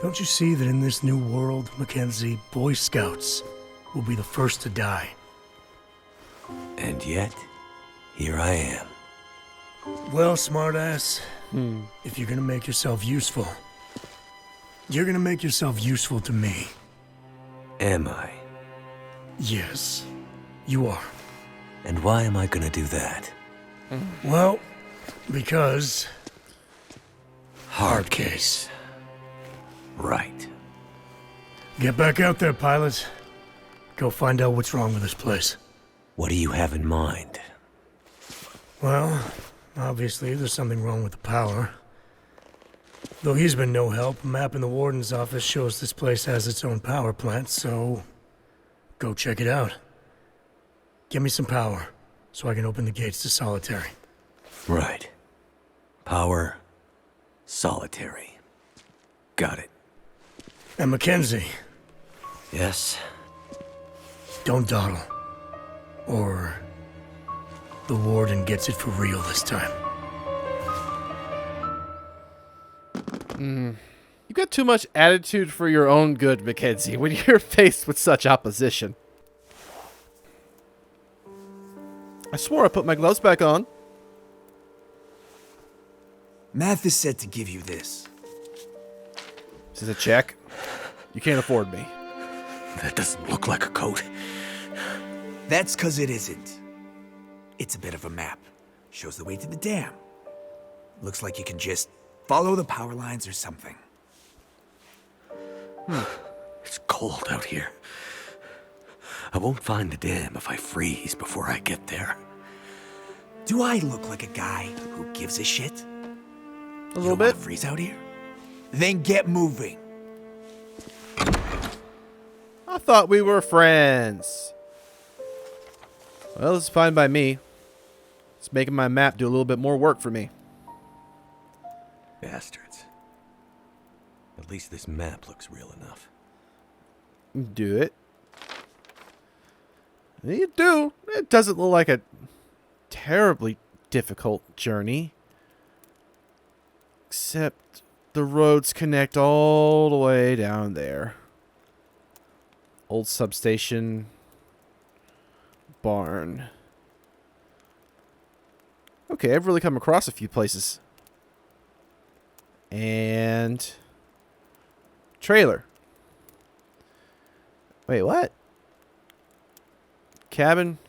Don't you see that in this new world, Mackenzie, Boy Scouts will be the first to die? And yet, here I am. Well, smartass, if you're gonna make yourself useful, you're gonna make yourself useful to me. Am I? Yes, you are. And why am I gonna do that? Well, because... Hard case. Right. Get back out there, pilot. Go find out what's wrong with this place. What do you have in mind? Well, obviously there's something wrong with the power. Though he's been no help, a map in the warden's office shows this place has its own power plant, so... go check it out. Give me some power, so I can open the gates to solitary. Right. Power. Solitary. Got it. And Mackenzie, Yes? don't dawdle. Or... the warden gets it for real this time. You got too much attitude for your own good, Mackenzie, when you're faced with such opposition. I swore I put my gloves back on. Mathis said to give you this. This is a check. You can't afford me. That doesn't look like a coat. That's 'cause it isn't. It's a bit of a map. Shows the way to the dam. Looks like you can just follow the power lines or something. It's cold out here. I won't find the dam if I freeze before I get there. Do I look like a guy who gives a shit? A little bit. Freeze out here? Then get moving. I thought we were friends. Well, it's fine by me. It's making my map do a little bit more work for me. Bastards. At least this map looks real enough. Do it. You do. It doesn't look like a terribly difficult journey. Except the roads connect all the way down there. Old substation. Barn. Okay, I've really come across a few places. And... trailer. Wait, what? Cabin?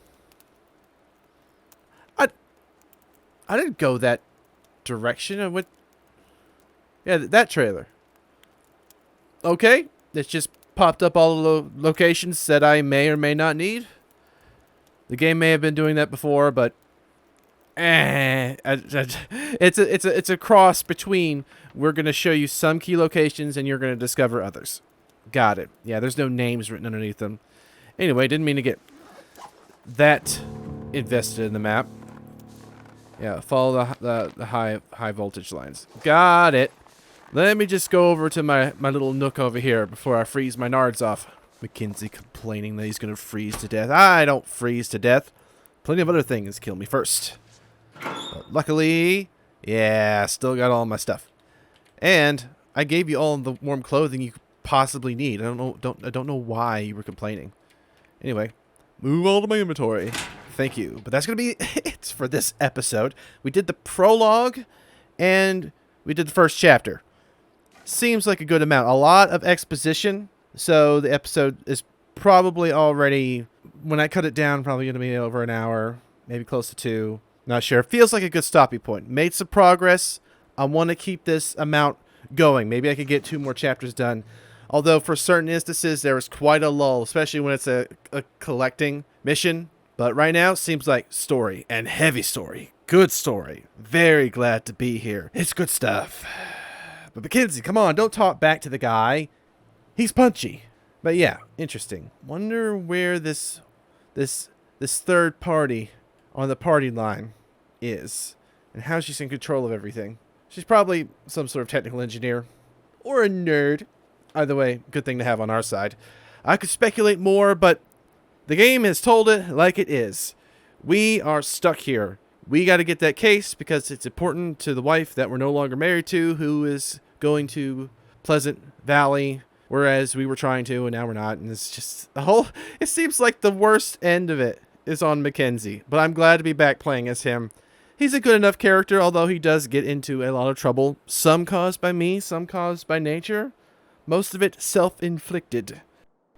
I didn't go that direction. I went... yeah, that trailer. Okay, it's just popped up all the locations that I may or may not need. The game may have been doing that before, but it's a cross between we're going to show you some key locations and you're going to discover others. Got it. Yeah, there's no names written underneath them. Anyway, didn't mean to get that invested in the map. Yeah, follow the high voltage lines. Got it. Let me just go over to my little nook over here before I freeze my nards off. Mackenzie complaining that he's going to freeze to death. I don't freeze to death. Plenty of other things kill me first. But luckily, yeah, still got all my stuff. And I gave you all the warm clothing you could possibly need. I don't know why you were complaining. Anyway, move all to my inventory. Thank you. But that's going to be it for this episode. We did the prologue and we did the first chapter. Seems like a good amount. A lot of exposition. So the episode is probably already, when I cut it down, probably going to be over an hour, maybe close to 2. Not sure. Feels like a good stopping point. Made some progress. I want to keep this amount going. Maybe I could get 2 more chapters done. Although for certain instances, there was quite a lull, especially when it's a collecting mission. But right now, it seems like story, and heavy story. Good story. Very glad to be here. It's good stuff. But Mackenzie, come on, don't talk back to the guy. He's punchy. But yeah, interesting. Wonder where this third party on the party line is. And how she's in control of everything. She's probably some sort of technical engineer. Or a nerd. Either way, good thing to have on our side. I could speculate more, but the game has told it like it is. We are stuck here. We got to get that case because it's important to the wife that we're no longer married to, who is going to Pleasant Valley, whereas we were trying to and now we're not. And it's just it seems like the worst end of it is on Mackenzie, but I'm glad to be back playing as him. He's a good enough character, although he does get into a lot of trouble. Some caused by me, some caused by nature. Most of it self-inflicted.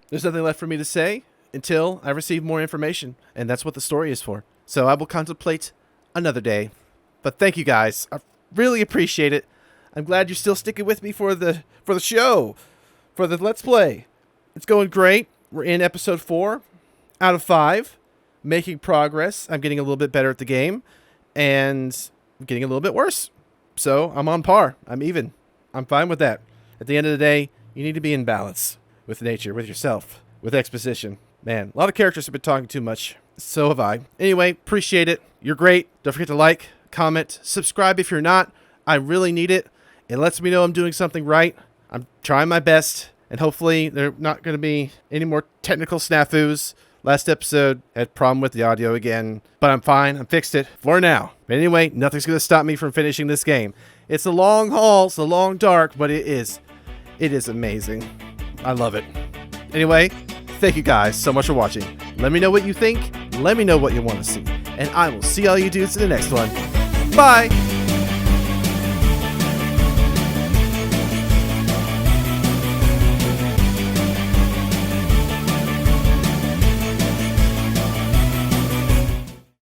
There's nothing left for me to say until I receive more information, and that's what the story is for. So I will contemplate another day. But thank you guys. I really appreciate it. I'm glad you're still sticking with me for the show, for the Let's Play. It's going great. We're in episode 4 out of 5, making progress. I'm getting a little bit better at the game, and I'm getting a little bit worse. So I'm on par. I'm even. I'm fine with that. At the end of the day, you need to be in balance with nature, with yourself, with exposition. Man, a lot of characters have been talking too much. So have I. Anyway, appreciate it. You're great. Don't forget to like, comment, subscribe if you're not. I really need it. It lets me know I'm doing something right. I'm trying my best. And hopefully there are not going to be any more technical snafus. Last episode had a problem with the audio again. But I'm fine. I fixed it for now. But anyway, nothing's going to stop me from finishing this game. It's a long haul. It's a long dark. But it is amazing. I love it. Anyway, thank you guys so much for watching. Let me know what you think. Let me know what you want to see. And I will see all you dudes in the next one. Bye!